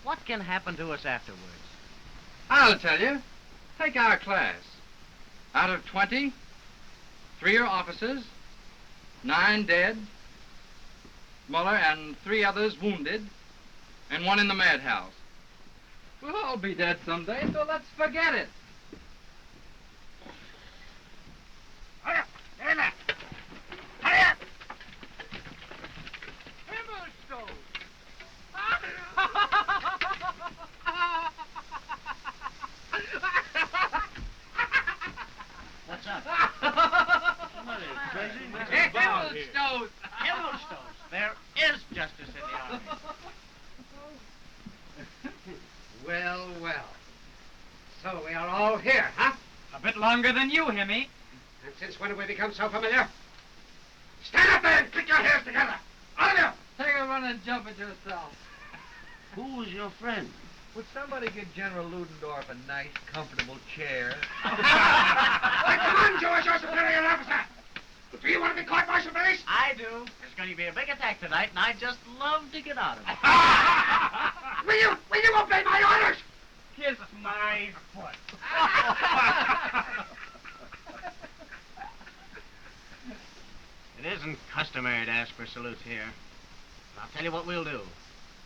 What can happen to us afterwards? I'll tell you. Take our class. Out of 20, 3 are officers, 9 dead, Muller and 3 others wounded, and 1 in the madhouse. We'll all be dead someday, so let's forget it. Hurry up! Get in there! Hurry up! Milestone! What's up? Somebody crazy? Himmelstones! Himmelstones! There is justice in the army. Well, well. So we are all here, huh? A bit longer than you, Himmy. And since when have we become so familiar? Stand up there and click your heels together. All of you! Take a run and jump it yourself. Who's your friend? Would somebody get General Ludendorff a nice, comfortable chair? Why, come on, Joe, as your superior officer. Do you want to be court-martial for this? I do. There's going to be a big attack tonight, and I'd just love to get out of it. Will you obey my orders? Kiss my foot. It isn't customary to ask for salutes here. But I'll tell you what we'll do.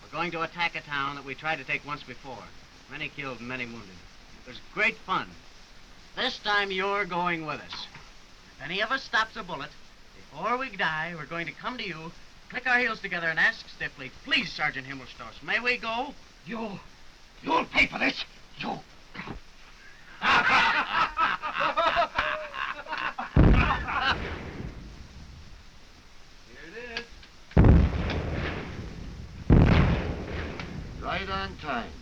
We're going to attack a town that we tried to take once before. Many killed and many wounded. It was great fun. This time you're going with us. If any of us stops a bullet, before we die, we're going to come to you, click our heels together and ask stiffly, "Please, Sergeant Himmelstoss, may we go?" You'll pay for this. You. Here it is. Right on time.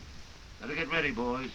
Better get ready, boys.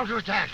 Counterattack.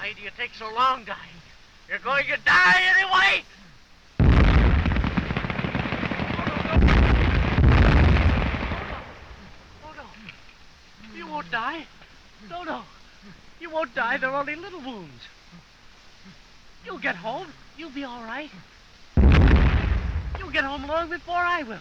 Why do you take so long dying? You're going to die anyway! Oh, no. You won't die. No, no. You won't die. They're only little wounds. You'll get home. You'll be all right. You'll get home long before I will.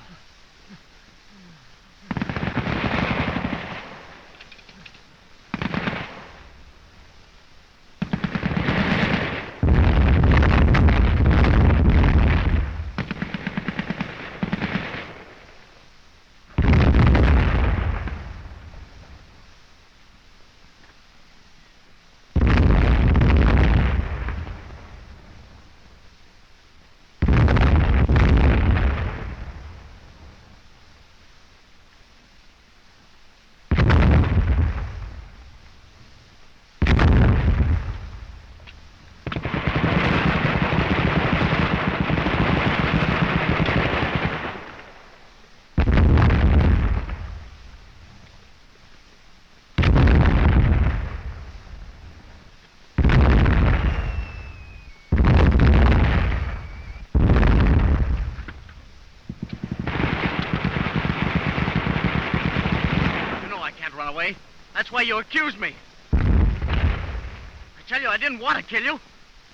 way you accuse me. I tell you, I didn't want to kill you.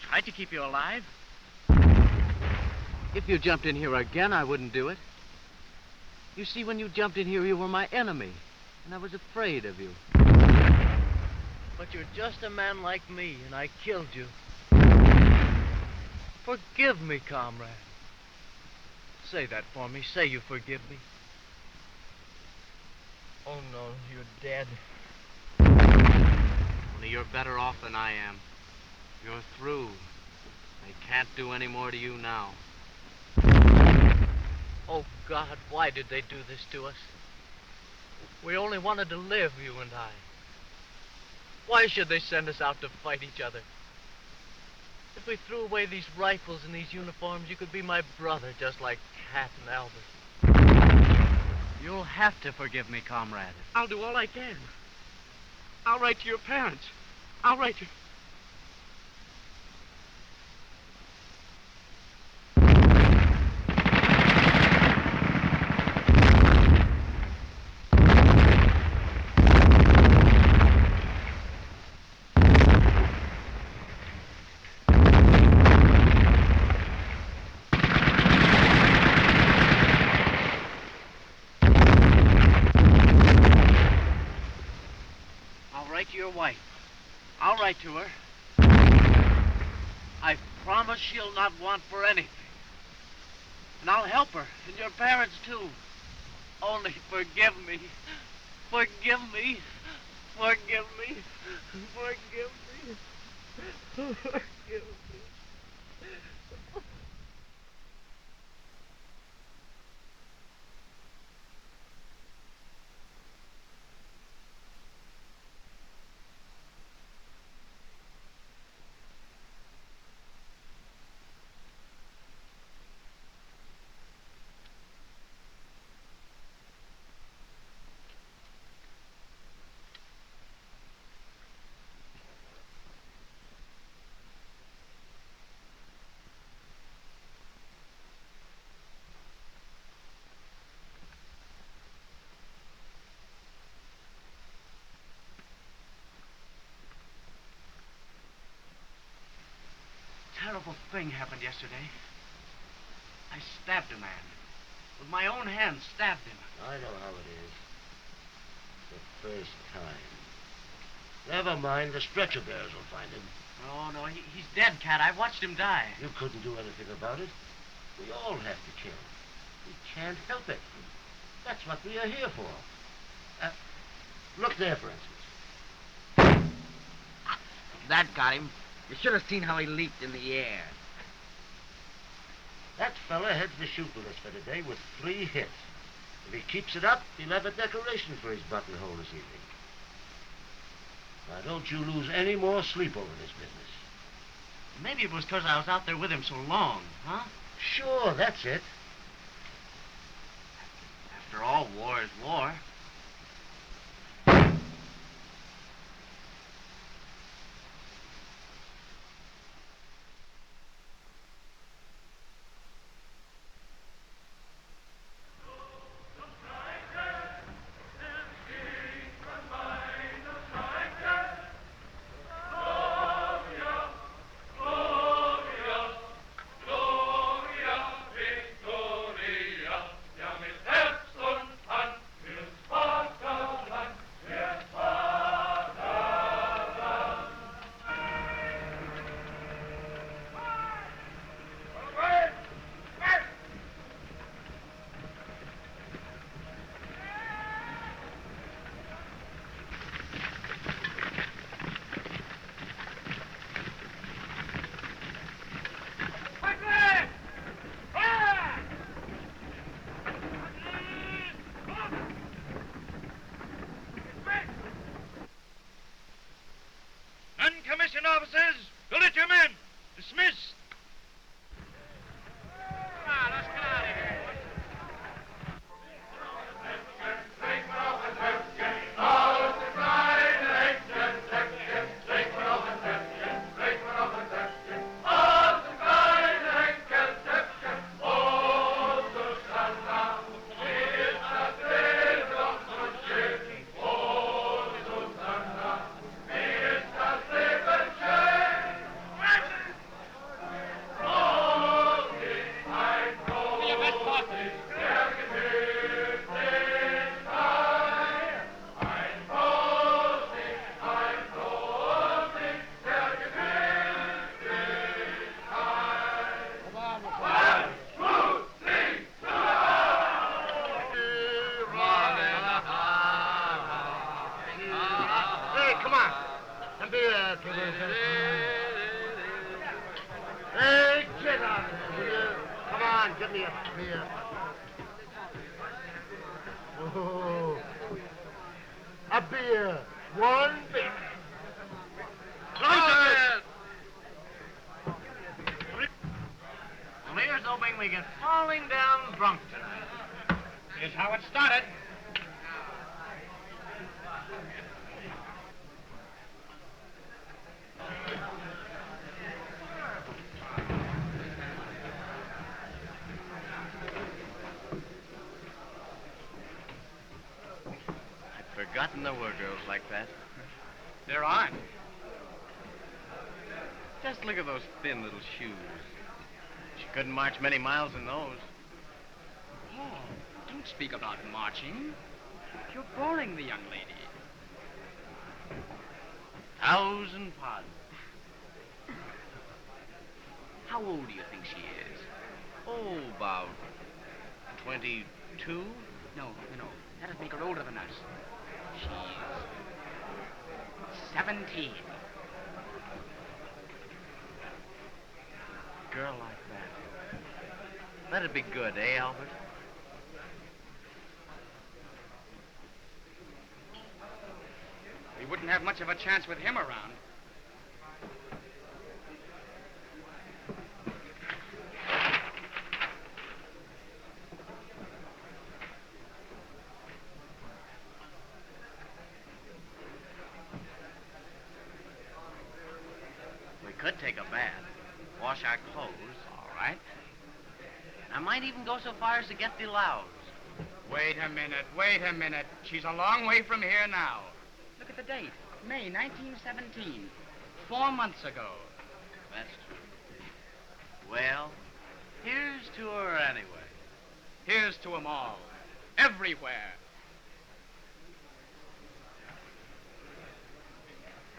Tried to keep you alive. If you jumped in here again, I wouldn't do it. You see, when you jumped in here, you were my enemy, and I was afraid of you. But you're just a man like me, and I killed you. Forgive me, comrade. Say that for me. Say you forgive me. Oh, no, you're dead. Only you're better off than I am. You're through. They can't do any more to you now. Oh, God, why did they do this to us? We only wanted to live, you and I. Why should they send us out to fight each other? If we threw away these rifles and these uniforms, you could be my brother, just like Cat and Albert. You'll have to forgive me, comrade. I'll do all I can. I'll write to your parents. I'll write to... To your wife. I'll write to her. I promise she'll not want for anything. And I'll help her, and your parents too. Only forgive me. Forgive me. Forgive me. Forgive me. Forgive me. Terrible thing happened yesterday. I stabbed a man. With my own hands, stabbed him. I know how it is. The first time. Never mind, the stretcher bearers will find him. No, he's dead, Cat. I watched him die. You couldn't do anything about it. We all have to kill. We can't help it. That's what we are here for. Look there, for instance. That got him. You should have seen how he leaped in the air. That fella heads the shoot with us for today with 3 hits. If he keeps it up, he'll have a decoration for his buttonhole this evening. Now, don't you lose any more sleep over this business. Maybe it was because I was out there with him so long, huh? Sure, that's it. After all, war is war. Commissioned officers, salute your men. Dismiss. Come on, let's get out of here. A beer, Hey, get out of there, will you? Come on, give me a beer. Oh, a beer. One beer. Well, here's hoping we get falling down drunk tonight. Here's how it started. I'd forgotten there were girls like that. There aren't. Just look at those thin little shoes. She couldn't march many miles in those. Oh, don't speak about marching. You're boring the young lady. 1,000 pardons. How old do you think she is? Oh, about 22? No. That'd make her older than us. She's 17. Girl like that. That'd be good, eh, Albert? We wouldn't have much of a chance with him around. We could take a bath, wash our clothes. All right. I might even go so far as to get the louse. Wait a minute. She's a long way from here now. Look at the date. May 1917. 4 months ago. That's true. Well, here's to her anyway. Here's to 'em all. Everywhere.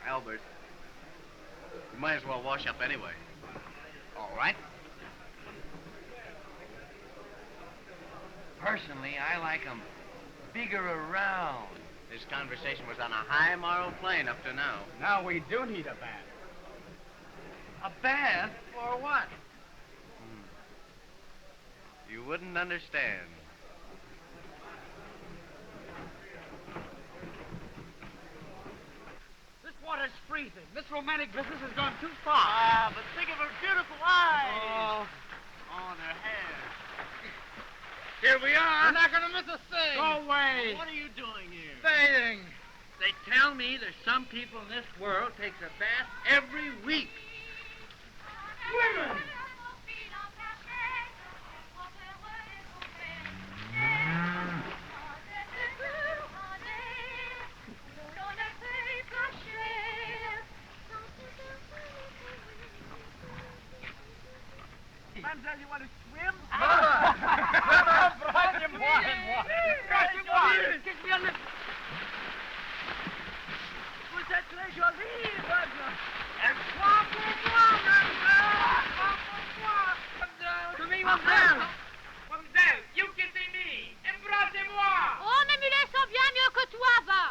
Albert, we might as well wash up anyway. All right. Personally, I like 'em bigger around. This conversation was on a high moral plane up to now. Now we do need a bath. A bath? For what? You wouldn't understand. This water's freezing. This romantic business has gone too far. Ah, but think of her beautiful eyes. Oh, their hair. Here we are. We're not going to miss a thing. Go away. What are you doing here? Bathing. They tell me there's some people in this world takes a bath every week. Women. Mademoiselle, you want to swim? Kiss me on the... Vous êtes très jolie, mademoiselle. Et toi pour moi, mademoiselle. Toi pour moi. Mademoiselle. To me, mademoiselle. Mademoiselle, you kissing me. Embrassez-moi. Oh, mais Mulet sent bien mieux que toi, va.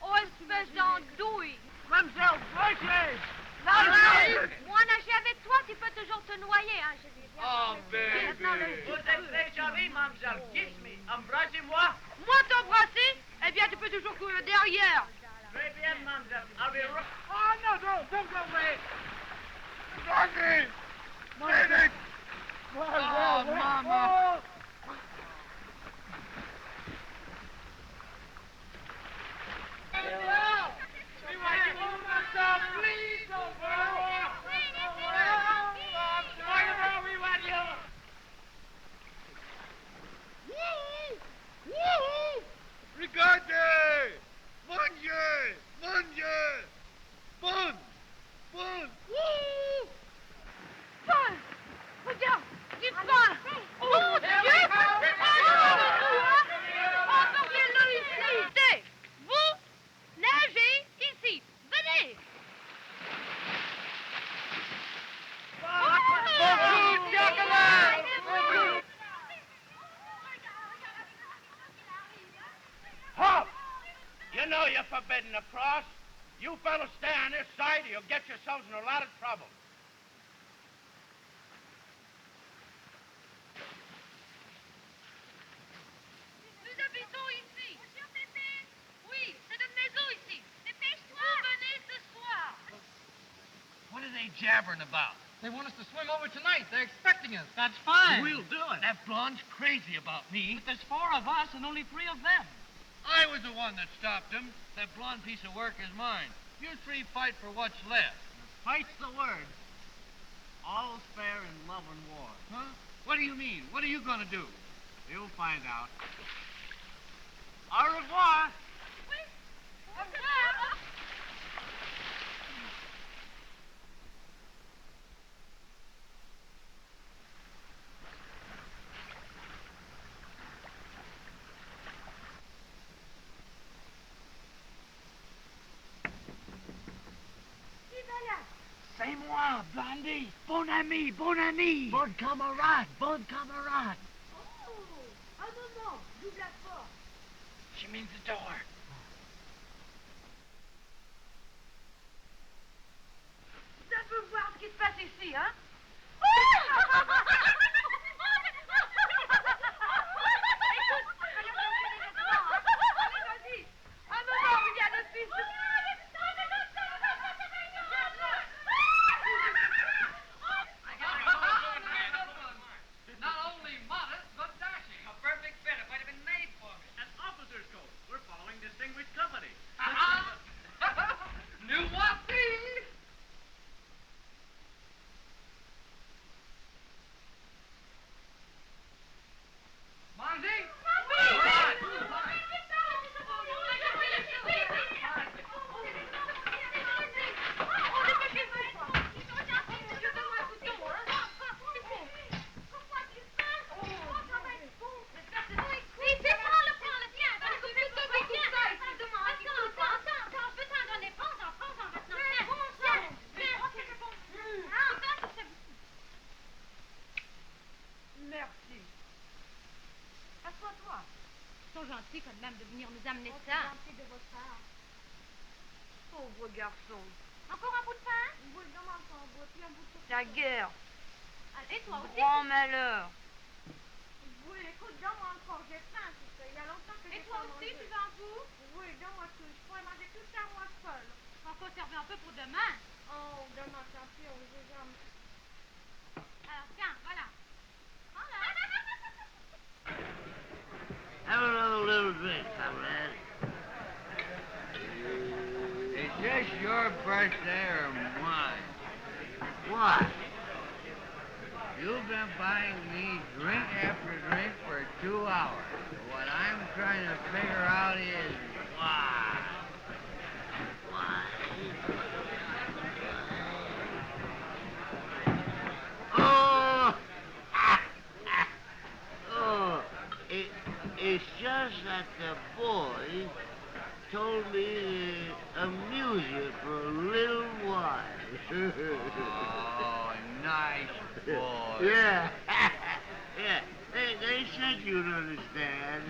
Oh, espèce d'andouille. Mademoiselle, bracelet. Moi, nager avec toi, tu peux toujours te noyer, hein, je dis bien. Oh, baby. Vous êtes très jolie, mademoiselle. Kiss me. Embrassez-moi. Moi, t'embrasser, eh bien, tu peux toujours courir derrière. Très bien, mademoiselle. I'll be right. Oh, no, don't go away. Doggy. Baby. Oh, Mama. Please don't go. Regardez! Mangez! Mangez! Bon! Bon! Paul, regarde, du pain. Oh, Dieu. Envoyez-le ici. Vous, nagez ici. Venez. Hop! You know you're forbidden to cross. You fellas stay on this side or you'll get yourselves in a lot of trouble. Nous habitons ici. Monsieur Pépé? Oui, c'est notre maison ici. Dépêche-toi. Vous venez ce soir. What are they jabbering about? They want us to swim over tonight. They're expecting us. That's fine. We'll do it. That blonde's crazy about me. But there's 4 of us and only 3 of them. I was the one that stopped him. That blonde piece of work is mine. You 3 fight for what's left. Fight's the word. All's fair in love and war. Huh? What do you mean? What are you going to do? You'll find out. Au revoir. Au revoir. C'est moi, Blondie. Bon ami, bon ami. Bon camarade, bon camarade. Oh, un moment, j'ouvre la porte. She means the door. Ça peut voir ce qui se passe ici, hein? Not only modest, but dashing. A perfect fit. It might have been made for me. An officer's coat. We're following distinguished company. Nous voici. Merci. Assois-toi. Ils sont gentils quand même de venir nous amener C'est ça. gentil de votre part. Pauvre garçon. Encore un bout de pain? Oui, non, encore un bout, puis un bout de La guerre. Et toi aussi? Grand malheur. Oui, écoute, donne-moi encore, j'ai faim, tu sais. Il y a longtemps que j'ai pas mangé. Et toi aussi, tu veux un bout? Oui, donne-moi tout. Je pourrais manger tout ça moi seul. On va conserver un peu pour demain. Oh, demain, tant pis, on ne sait jamais. Alors, tiens, voilà. Voilà. Have another little drink, comrade. Is this your birthday or mine? What? You've been buying me drink after drink for 2 hours. What I'm trying to figure out is why. Oh! Oh, it's just that the boys told me to amuse you for a little while. Oh, nice boy. Yeah. Yeah. They said you'd understand.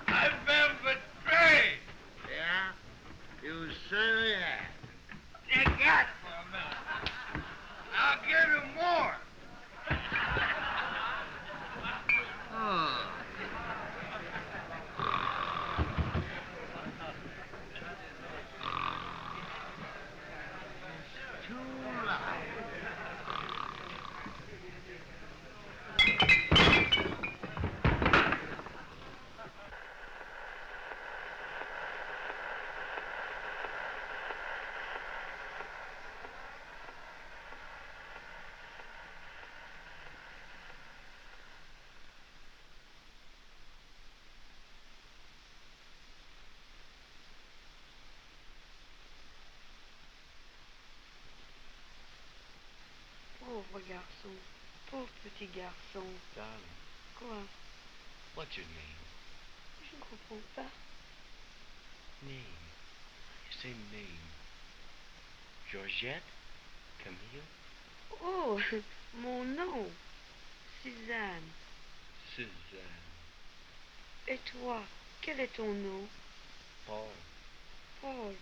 I've been betrayed. Yeah? You certainly have. You got it for a minute. I'll give you more. Oh. Too loud. Pauvre garçon. Pauvre petit garçon. Darling, Quoi? what's your name? Je ne comprends pas. Name. You say name. Georgette? Camille? Oh, mon nom. Suzanne. Suzanne. Et toi, quel est ton nom? Paul. Paul.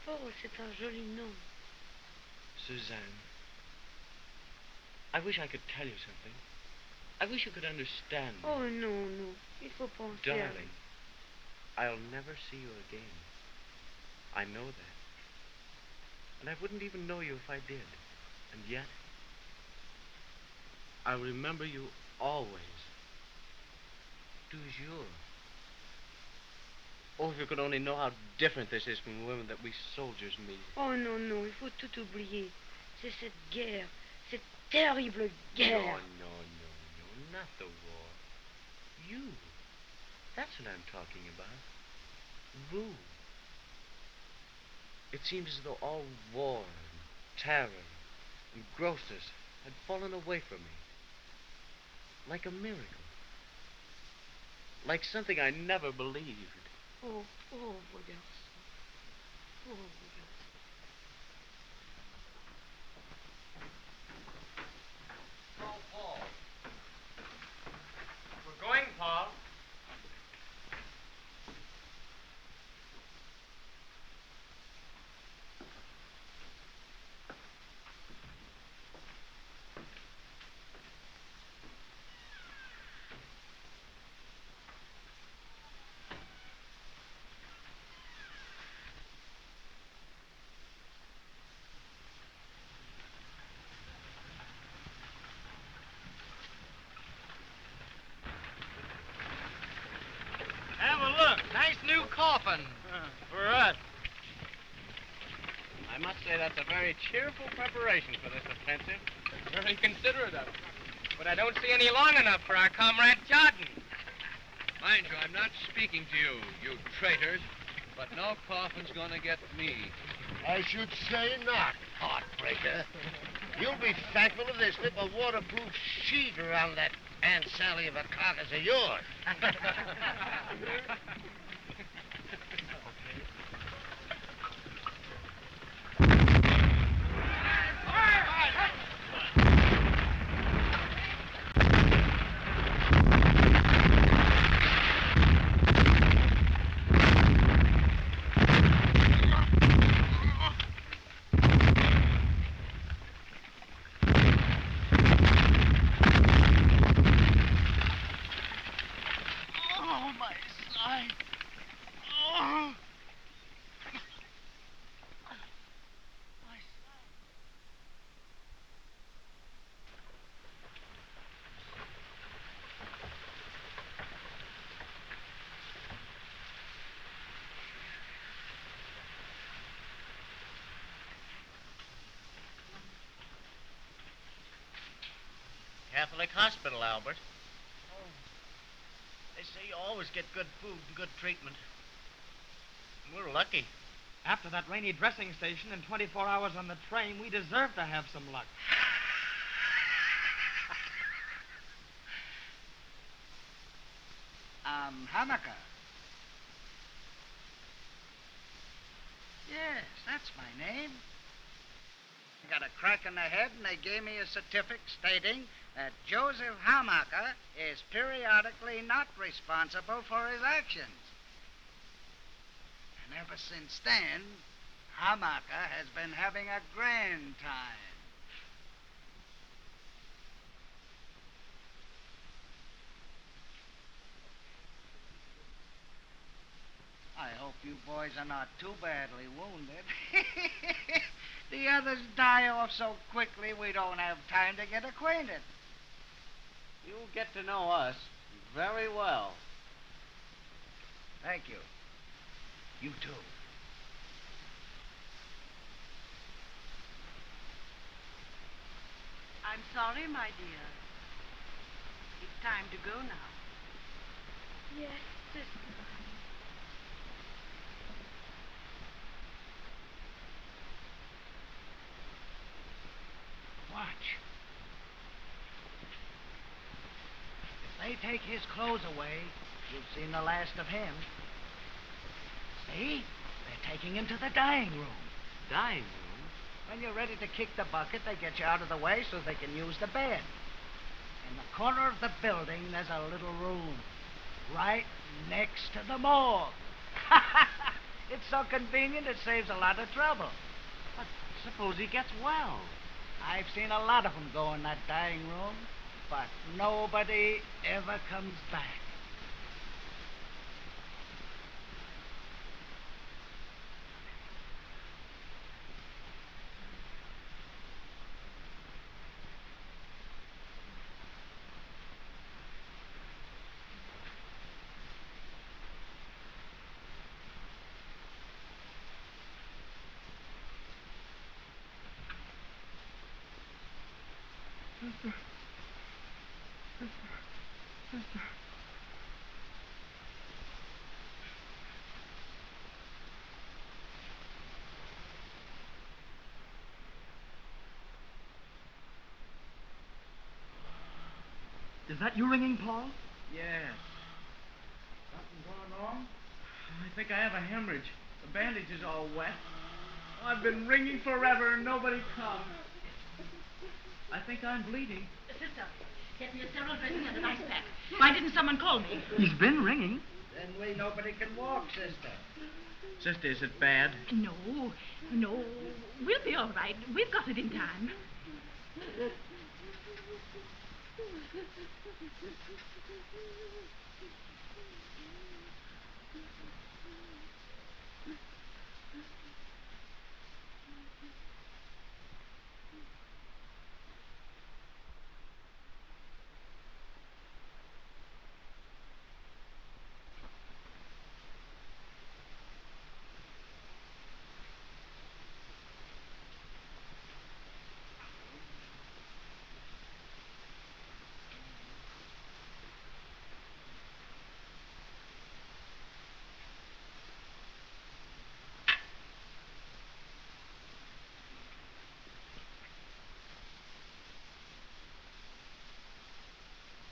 Paul, c'est un joli nom. Suzanne. I wish I could tell you something. I wish you could understand me. Oh, non, non. Il faut penser à... Darling, I'll never see you again. I know that. And I wouldn't even know you if I did. And yet, I'll remember you always. Toujours. Oh, if you could only know how different this is from the women that we soldiers meet. Oh, non, non, il faut tout oublier. C'est cette guerre, cette terrible guerre. No, not the war. You. That's what I'm talking about. Vous. It seems as though all war and terror and grossness had fallen away from me. Like a miracle. Like something I never believed. Oh, pauvre garçon. Pauvre garçon. Oh, Paul. We're going, Paul. Have a look. Nice new coffin. For us. I must say that's a very cheerful preparation for this offensive. Very considerate of it. But I don't see any long enough for our comrade Jordan. Mind you, I'm not speaking to you, you traitors, but no coffin's gonna get me. I should say not, heartbreaker. You'll be thankful if they slip a waterproof sheet around that Aunt Sally of a carcass of yours. Oh, my side. Oh. My side. Catholic hospital, Albert. Oh. They say you always get good food and good treatment. We're lucky. After that rainy dressing station and 24 hours on the train, we deserve to have some luck. Hanukkah. Yes, that's my name. I got a crack in the head, and they gave me a certificate stating that Joseph Hamaka is periodically not responsible for his actions. And ever since then, Hamaka has been having a grand time. I hope you boys are not too badly wounded. The others die off so quickly we don't have time to get acquainted. You'll get to know us very well. Thank you. You too. I'm sorry, my dear. It's time to go now. Yes, sister. Watch. If they take his clothes away, you've seen the last of him. See? They're taking him to the dying room. Dying room? When you're ready to kick the bucket, they get you out of the way so they can use the bed. In the corner of the building, there's a little room. Right next to the morgue. It's so convenient, it saves a lot of trouble. But suppose he gets well. I've seen a lot of them go in that dying room, but nobody ever comes back. Sister. Sister. Is that you ringing, Paul? Yes. Something going on? I think I have a hemorrhage. The bandage is all wet. I've been ringing forever and nobody comes. I think I'm bleeding. Sister, get me a sterile dressing and an ice pack. Why didn't someone call me? He's been ringing. Then nobody can walk, sister. Sister, is it bad? No. We'll be all right. We've got it in time.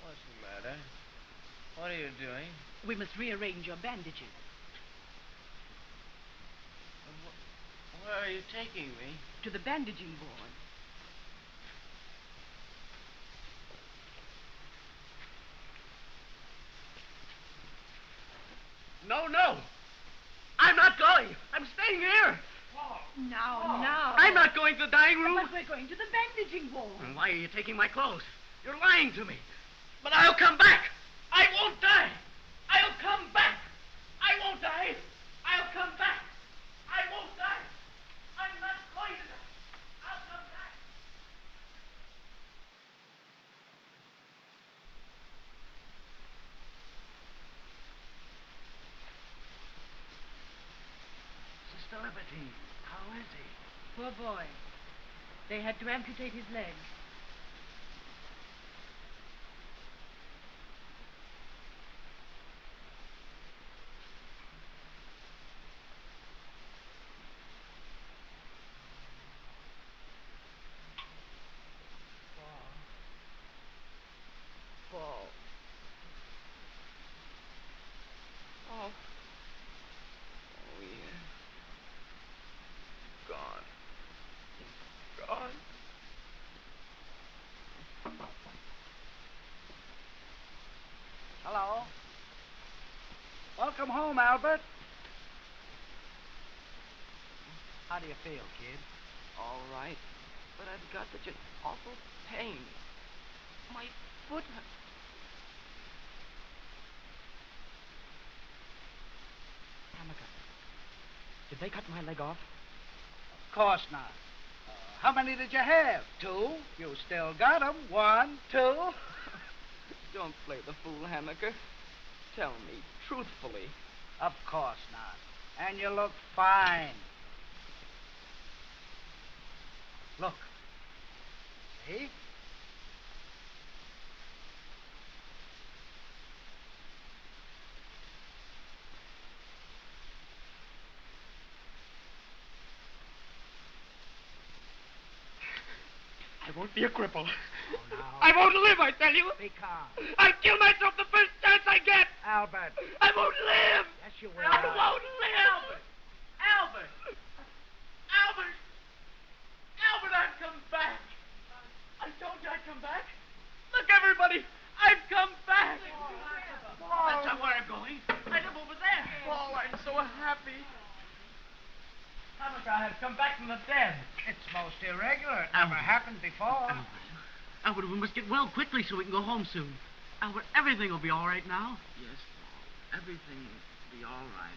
What's the matter? What are you doing? We must rearrange your bandages. Where are you taking me? To the bandaging ward. No. I'm not going. I'm staying here. Now. I'm not going to the dying room. But we're going to the bandaging ward. And why are you taking my clothes? You're lying to me. But I'll come back. I won't die. I'll come back. I won't die. I'll come back. I won't die. I'm not going to die. I'll come back. Sister Liberty, how is he? Poor boy. They had to amputate his leg. Paul. Oh. Oh, yeah. Gone. Gone. Hello? Welcome home, Albert. How do you feel, kid? All right. But I've got such an awful pain. My foot hurts. Hammaker, did they cut my leg off? Of course not. How many did you have? 2? You still got 'em. 1, 2. Don't play the fool, Hammaker. Tell me truthfully. Of course not. And you look fine. Look. See? I won't be a cripple. Oh, now. I won't live, I tell you. Be calm. I'll kill myself the first chance I get. Albert. I won't live. Yes, you will. I won't live. Albert. Albert. Albert, I've come back. I told you I'd come back. Look, everybody has come back from the dead. It's most irregular. It never happened before. Albert, we must get well quickly so we can go home soon. Albert, everything will be all right now. Yes, Paul. Everything will be all right.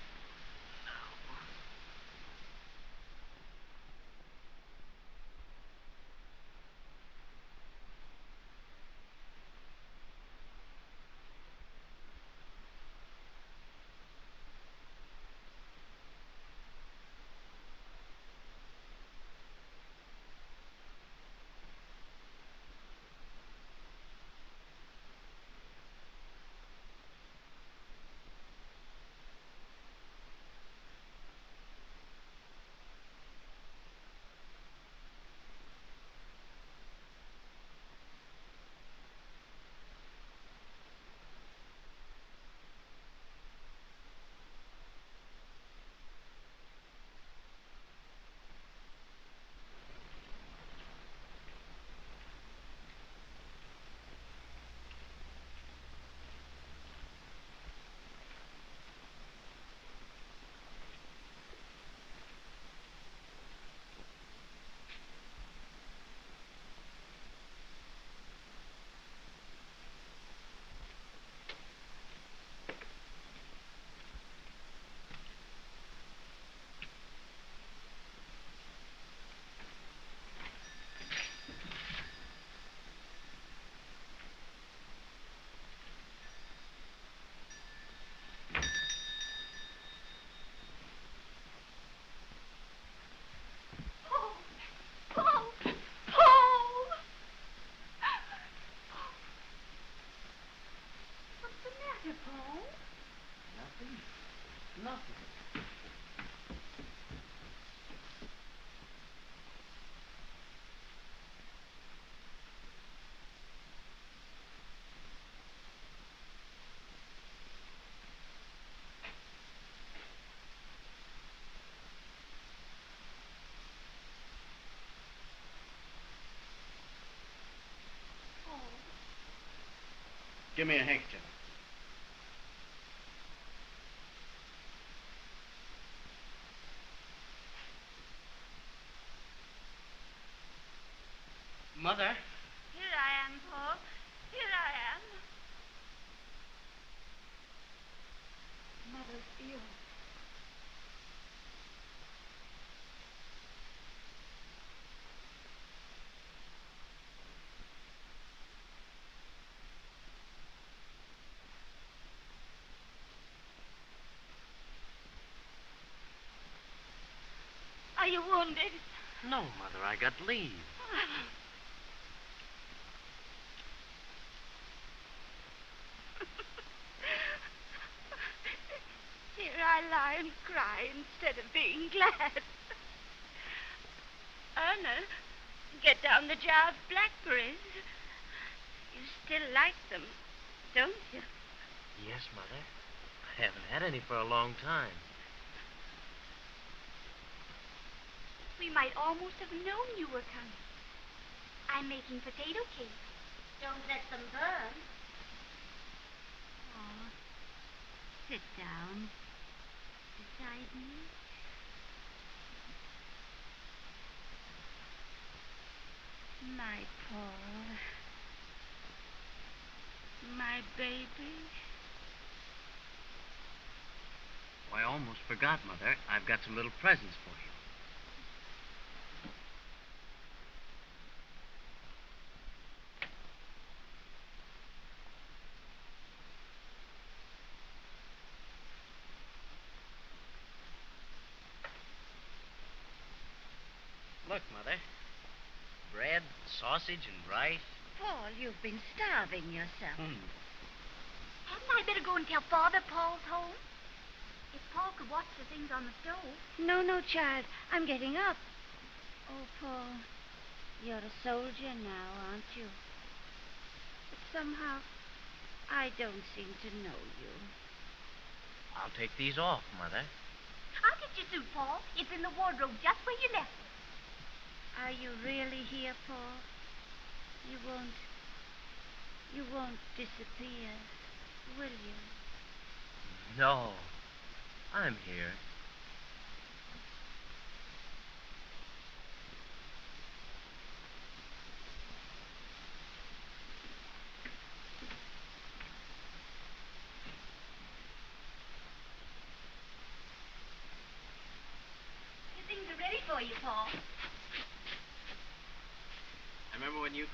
Nothing. Give me a handkerchief. Mother? Here I am, Paul. Here I am. Mother's ill. Are you wounded? No, Mother, I got leave. Here I lie and cry instead of being glad. Erna, get down the jar of blackberries. You still like them, don't you? Yes, Mother. I haven't had any for a long time. We might almost have known you were coming. I'm making potato cake. Don't let them burn. Oh, sit down beside me. My Paul. My baby. Oh, I almost forgot, Mother. I've got some little presents for you. Look, Mother. Bread, sausage, and rice. Paul, you've been starving yourself. Hadn't I better go and tell Father Paul's home? If Paul could watch the things on the stove. No, no, child. I'm getting up. Oh, Paul, you're a soldier now, aren't you? But somehow, I don't seem to know you. I'll take these off, Mother. I'll get your suit, Paul. It's in the wardrobe just where you left it. Are you really here, Paul? You won't disappear, will you? No, I'm here.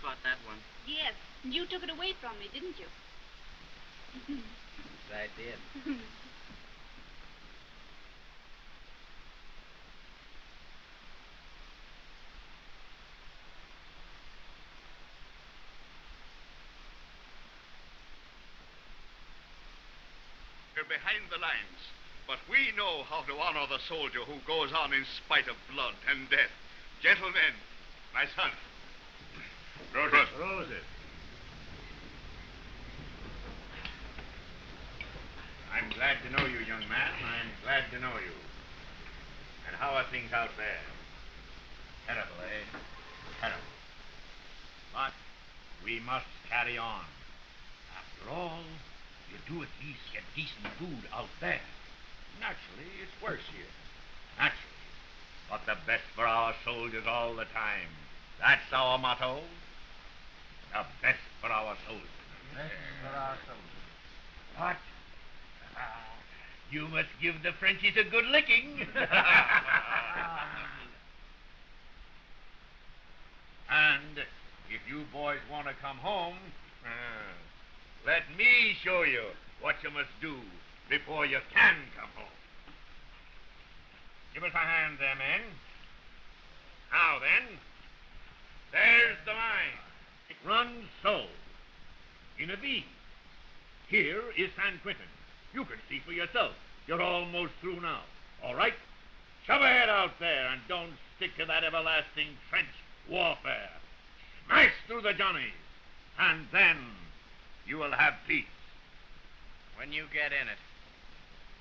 caught that one. Yes, and you took it away from me, didn't you? I did. We're behind the lines, but we know how to honor the soldier who goes on in spite of blood and death. Gentlemen, my son. Roses. Roses. I'm glad to know you, young man. I'm glad to know you. And how are things out there? Terrible, eh? Terrible. But we must carry on. After all, you do at least get decent food out there. Naturally, it's worse here. Naturally. But the best for our soldiers all the time. That's our motto. The best for our soldiers. Best for our soldiers. What? You must give the Frenchies a good licking. And if you boys want to come home, let me show you what you must do before you can come home. Give us a hand there, men. Now then, there's the line. It runs so, in a V. Here is San Quentin. You can see for yourself. You're almost through now. All right? Shove ahead out there and don't stick to that everlasting trench warfare. Smash through the Johnnies, and then you will have peace. When you get in it,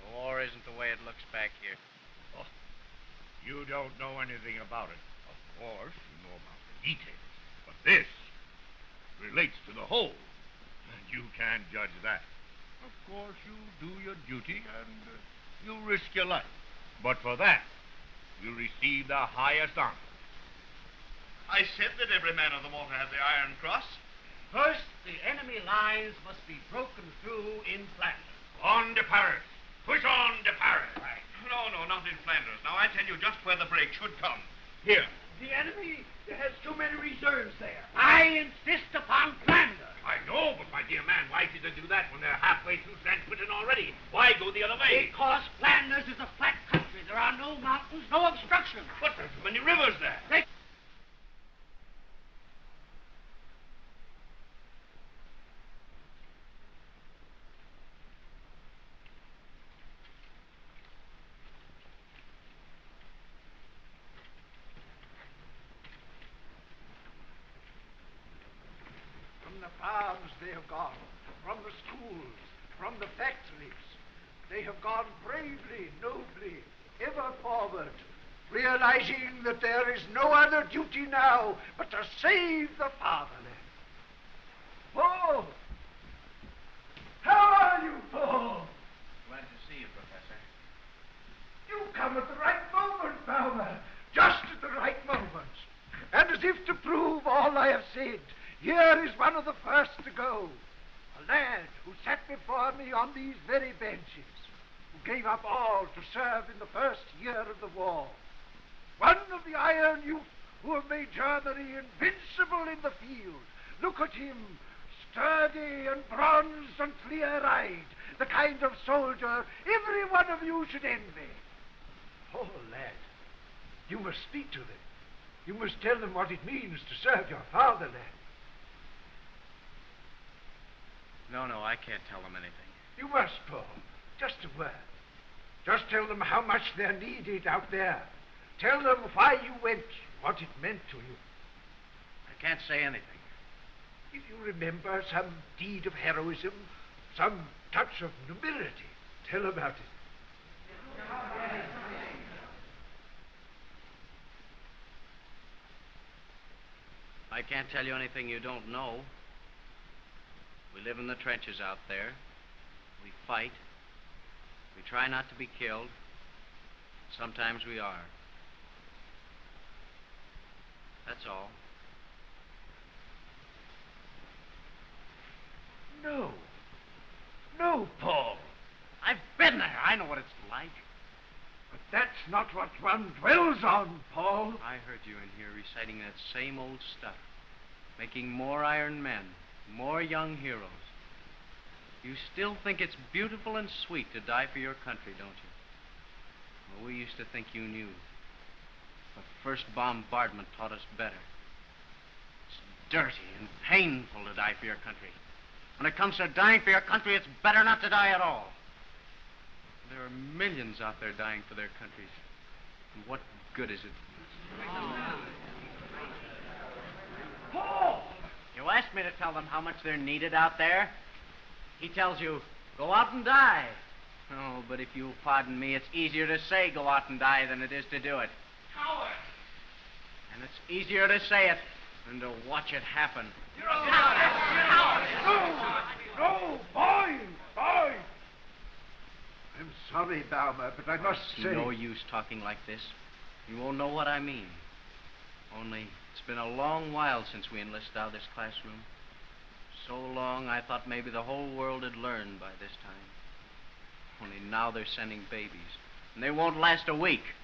the war isn't the way it looks back here. Oh, you don't know anything about it. Of course, you know about the details. But this relates to the whole, and you can't judge that. Of course, you do your duty, and you risk your life. But for that, you receive the highest honor. I said that every man on the water had the Iron Cross. First, the enemy lines must be broken through in Flanders. On to Paris. Push on to Paris. Right. No, not in Flanders. Now, I tell you just where the break should come. Here. The enemy has too many reserves there. I insist upon Flanders. I know, but my dear man, why should they do that when they're halfway through San Quentin already? Why go the other way? Because Flanders is a flat country. There are no mountains, no obstructions. But there's so many rivers there. From the farms they have gone, from the schools, from the factories. They have gone bravely, nobly, ever forward, realizing that there is no other duty now but to save the fatherland. Paul! How are you, Paul? Glad to see you, Professor. You come at the right moment, Bowmer. Just at the right moment. And as if to prove all I have said, here is one of the first to go. A lad who sat before me on these very benches, who gave up all to serve in the first year of the war. One of the iron youth who have made Germany invincible in the field. Look at him, sturdy and bronzed and clear-eyed, the kind of soldier every one of you should envy. Oh, lad, you must speak to them. You must tell them what it means to serve your fatherland. No, I can't tell them anything. You must, Paul. Just a word. Just tell them how much they're needed out there. Tell them why you went, what it meant to you. I can't say anything. If you remember some deed of heroism, some touch of nobility, tell about it. I can't tell you anything you don't know. We live in the trenches out there. We fight. We try not to be killed. Sometimes we are. That's all. No, Paul. I've been there. I know what it's like. But that's not what one dwells on, Paul. I heard you in here reciting that same old stuff. making more iron men, more young heroes. You still think it's beautiful and sweet to die for your country, don't you? Well, we used to think you knew. The first bombardment taught us better. It's dirty and painful to die for your country. When it comes to dying for your country, it's better not to die at all. There are millions out there dying for their countries. And what good is it? Paul! You asked me to tell them how much they're needed out there. He tells you, go out and die. Oh, but if you'll pardon me, it's easier to say go out and die than it is to do it. Coward! And it's easier to say it than to watch it happen. You're a coward! No, boy! Boy! I'm sorry, Baumer, but I must It's say... no use talking like this. You won't know what I mean. Only, it's been a long while since we enlisted out of this classroom. So long, I thought maybe the whole world had learned by this time. Only now they're sending babies, and they won't last a week.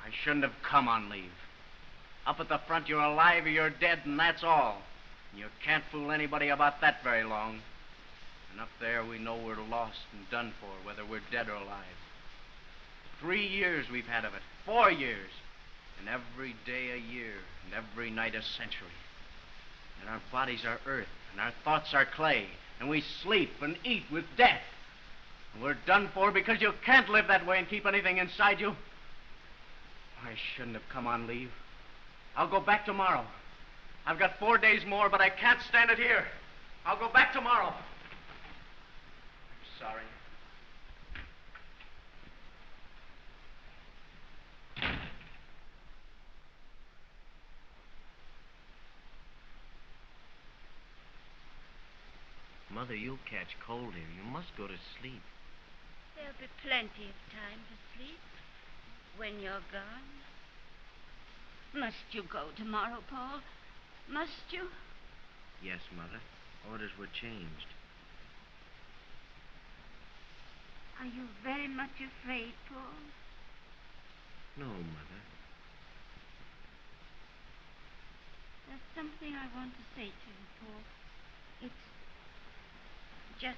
I shouldn't have come on leave. Up at the front, you're alive or you're dead, and that's all. And you can't fool anybody about that very long. And up there, we know we're lost and done for, whether we're dead or alive. 3 years we've had of it, 4 years. And every day a year, and every night a century. And our bodies are earth, and our thoughts are clay, and we sleep and eat with death. And we're done for because you can't live that way and keep anything inside you. I shouldn't have come on leave. I'll go back tomorrow. I've got 4 days more, but I can't stand it here. I'll go back tomorrow. I'm sorry. Mother, you'll catch cold here. You must go to sleep. There'll be plenty of time to sleep when you're gone. Must you go tomorrow, Paul? Must you? Yes, Mother. Orders were changed. Are you very much afraid, Paul? No, Mother. There's something I want to say to you, Paul. It's just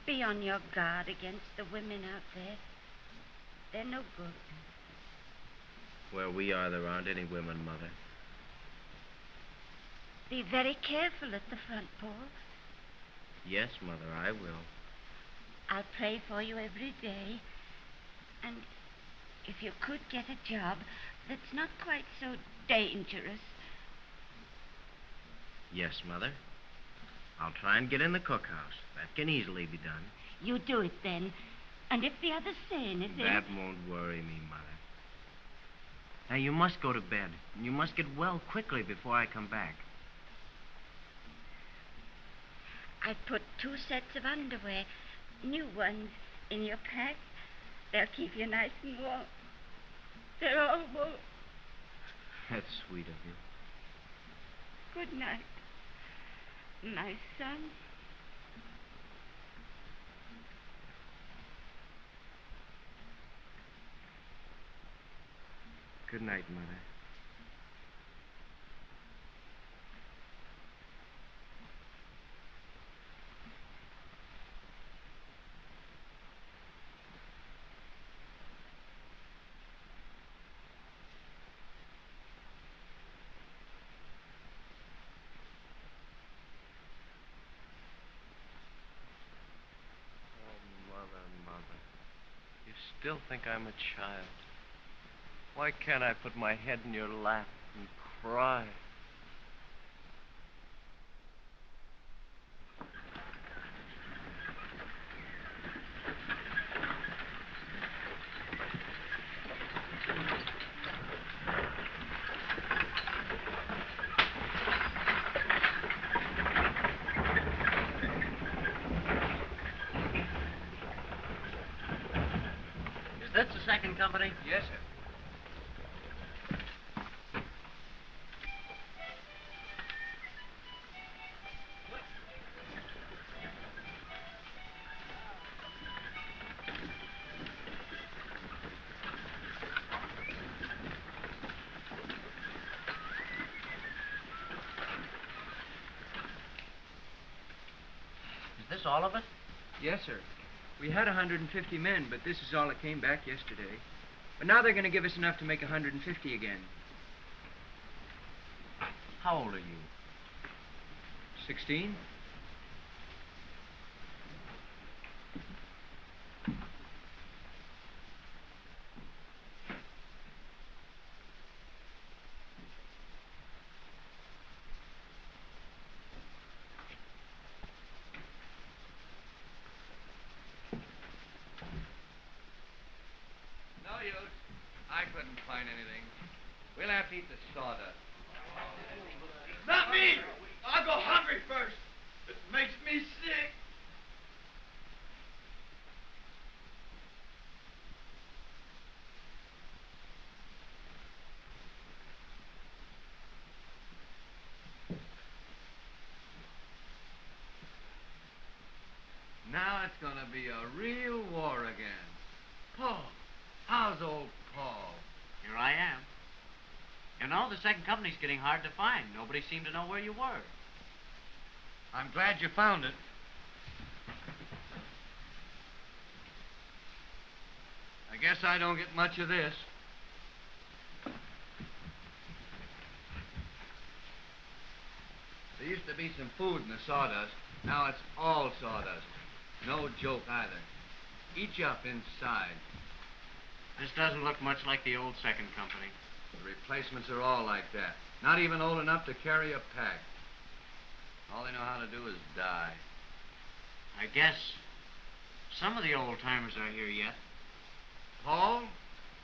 be on your guard against the women out there. They're no good. Where we are, there aren't any women, Mother. Be very careful at the front, Paul. Yes, Mother, I will. I'll pray for you every day. And if you could get a job that's not quite so dangerous. Yes, Mother. I'll try and get in the cookhouse. That can easily be done. You do it then. And if the others say anything... That won't worry me, Mother. Now, you must go to bed. And you must get well quickly before I come back. I put 2 sets of underwear, new ones, in your pack. They'll keep you nice and warm. They're all warm. That's sweet of you. Good night, my son. Good night, Mother. Mother. You still think I'm a child. Why can't I put my head in your lap and cry? Is this the second company? Yes, sir. this all of it? Yes, sir. We had 150 men, but this is all that came back yesterday. But now they're going to give us enough to make 150 again. How old are you? 16? No use. I couldn't find anything. We'll have to eat the sawdust. Not me! I'll go hungry first. It makes me sick. Now it's going to be a real war again. Paul, how's old Paul? Here I am. You know, the second company's getting hard to find. Nobody seemed to know where you were. I'm glad you found it. I guess I don't get much of this. There used to be some food in the sawdust. Now it's all sawdust. No joke either. Eat you up inside. This doesn't look much like the old second company. The replacements are all like that. Not even old enough to carry a pack. All they know how to do is die. I guess some of the old-timers are here yet. Paul,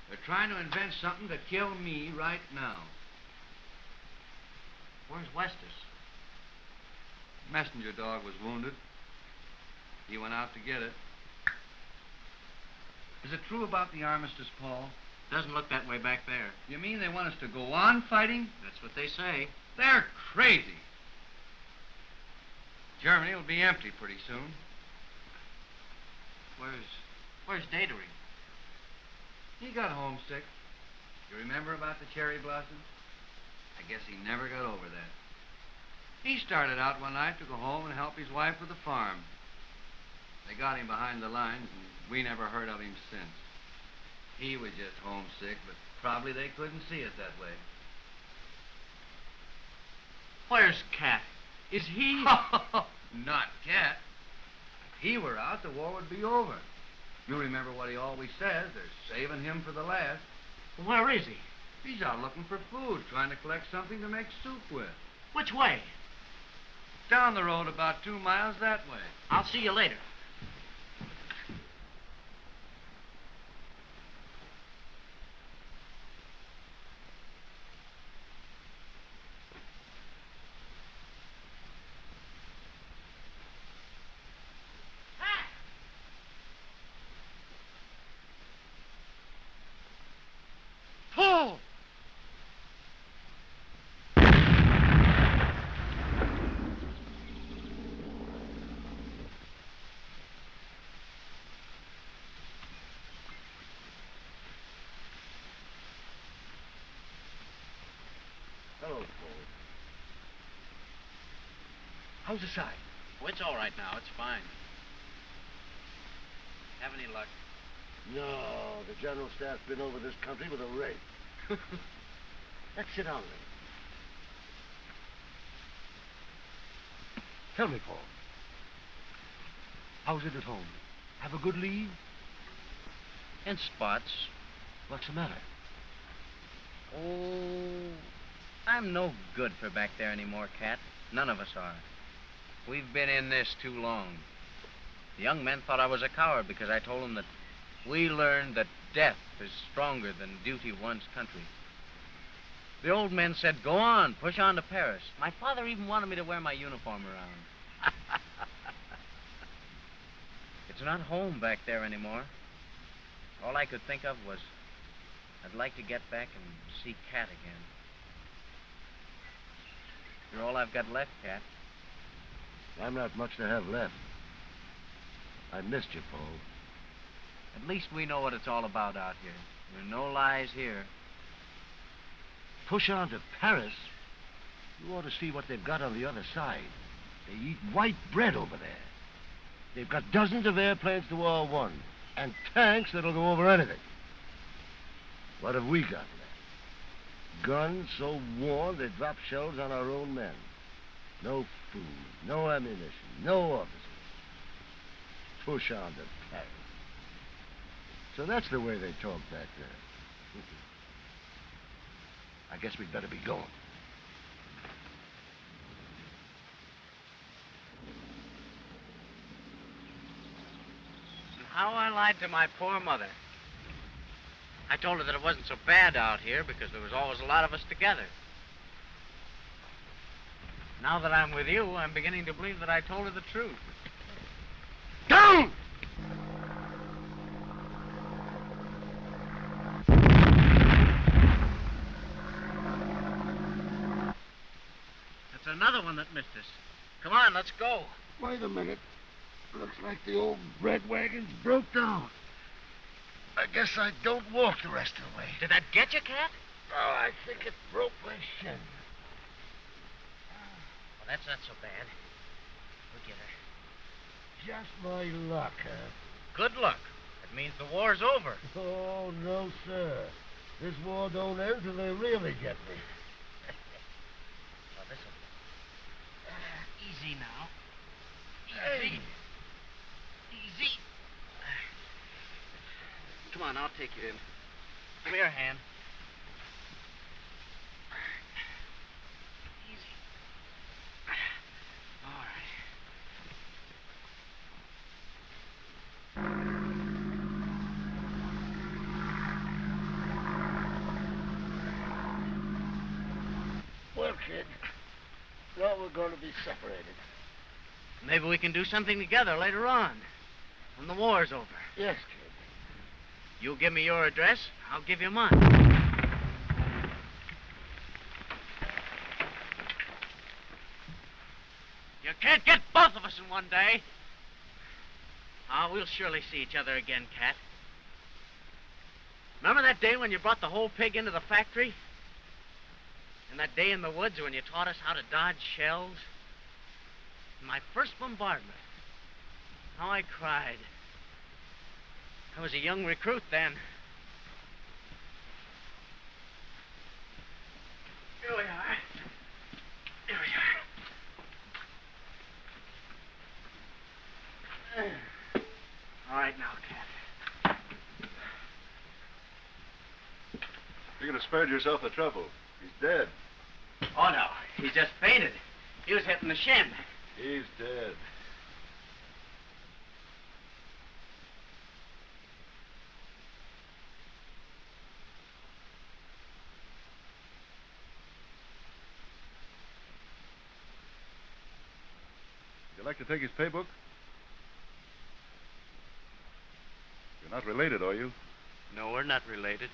they're trying to invent something to kill me right now. Where's Westus? Messenger dog was wounded. He went out to get it. Is it true about the armistice, Paul? Doesn't look that way back there. You mean they want us to go on fighting? That's what they say. They're crazy. Germany will be empty pretty soon. Where's Datering? He got homesick. You remember about the cherry blossoms? I guess he never got over that. He started out one night to go home and help his wife with the farm. They got him behind the lines, and we never heard of him since. He was just homesick, but probably they couldn't see it that way. Where's Cat? Is he... Not Cat. If he were out, the war would be over. You remember what he always says. They're saving him for the last. Where is he? He's out looking for food, trying to collect something to make soup with. Which way? Down the road about 2 miles that way. I'll see you later. Paul! Hello, Paul. How's the side? Oh, it's all right now. It's fine. Have any luck? No, the general staff's been over this country with a rake. Let's sit down a minute. Tell me, Paul. How's it at home? Have a good leave? In spots. What's the matter? Oh, I'm no good for back there anymore, Cat. None of us are. We've been in this too long. The young men thought I was a coward because I told them that we learned that death is stronger than duty of one's country. The old men said, go on, push on to Paris. My father even wanted me to wear my uniform around. It's not home back there anymore. All I could think of was I'd like to get back and see Cat again. You're all I've got left, Cat. I'm not much to have left. I missed you, Paul. At least we know what it's all about out here. There are no lies here. Push on to Paris? You ought to see what they've got on the other side. They eat white bread over there. They've got dozens of airplanes to all one, and tanks that'll go over anything. What have we got left? Guns so worn they drop shells on our own men. No food, no ammunition, no officers. Push on to Paris. So that's the way they talk back there. I guess we'd better be going. And how I lied to my poor mother. I told her that it wasn't so bad out here because there was always a lot of us together. Now that I'm with you, I'm beginning to believe that I told her the truth. Down! That's another one that missed us. Come on, let's go. Wait a minute. Looks like the old bread wagon's broke down. I guess I don't walk the rest of the way. Did that get you, Cat? Oh, I think it broke my shin. Well, that's not so bad. We'll get her. Just my luck, huh? Good luck. That means the war's over. Oh, no, sir. This war don't end till they really get me. Well, this'll... easy now. Hey. Easy. Come on, I'll take you in. Give me your hand. Easy. All right. Well, kid, well, we're going to be separated. Maybe we can do something together later on, when the war's over. Yes, kid. You give me your address, I'll give you mine. You can't get both of us in one day. Ah, we'll surely see each other again, Cat. Remember that day when you brought the whole pig into the factory? And that day in the woods when you taught us how to dodge shells? My first bombardment. How I cried. I was a young recruit then. Here we are. Here we are. All right now, Cat. You could have spared yourself the trouble. He's dead. Oh, no. He just fainted. He was hit in the shin. He's dead. Would you like to take his pay book? You're not related, are you? No, we're not related.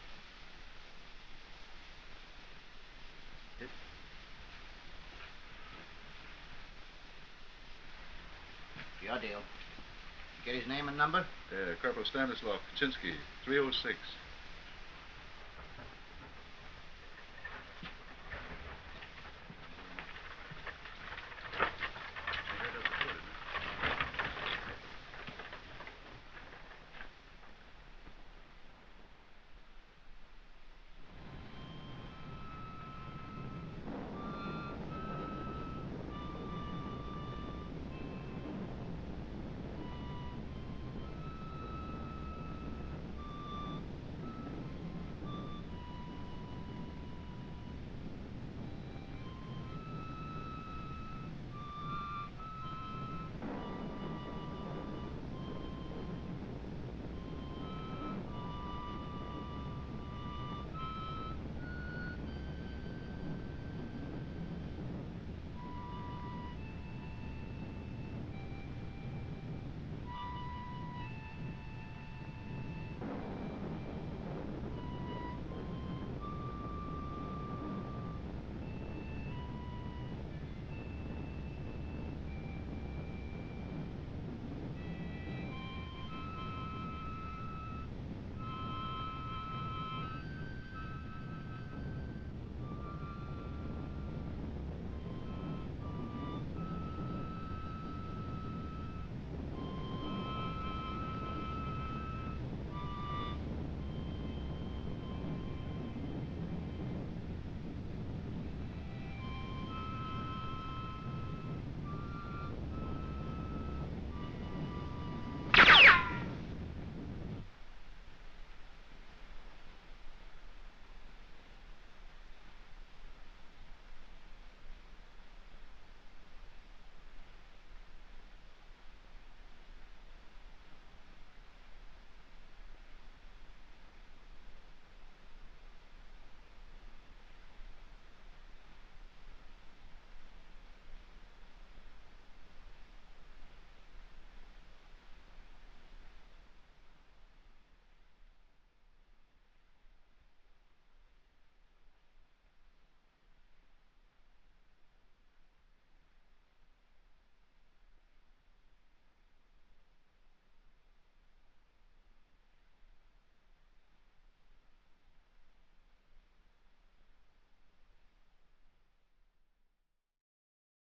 Your deal. Get his name and number? Corporal Stanislav Kaczynski, 306.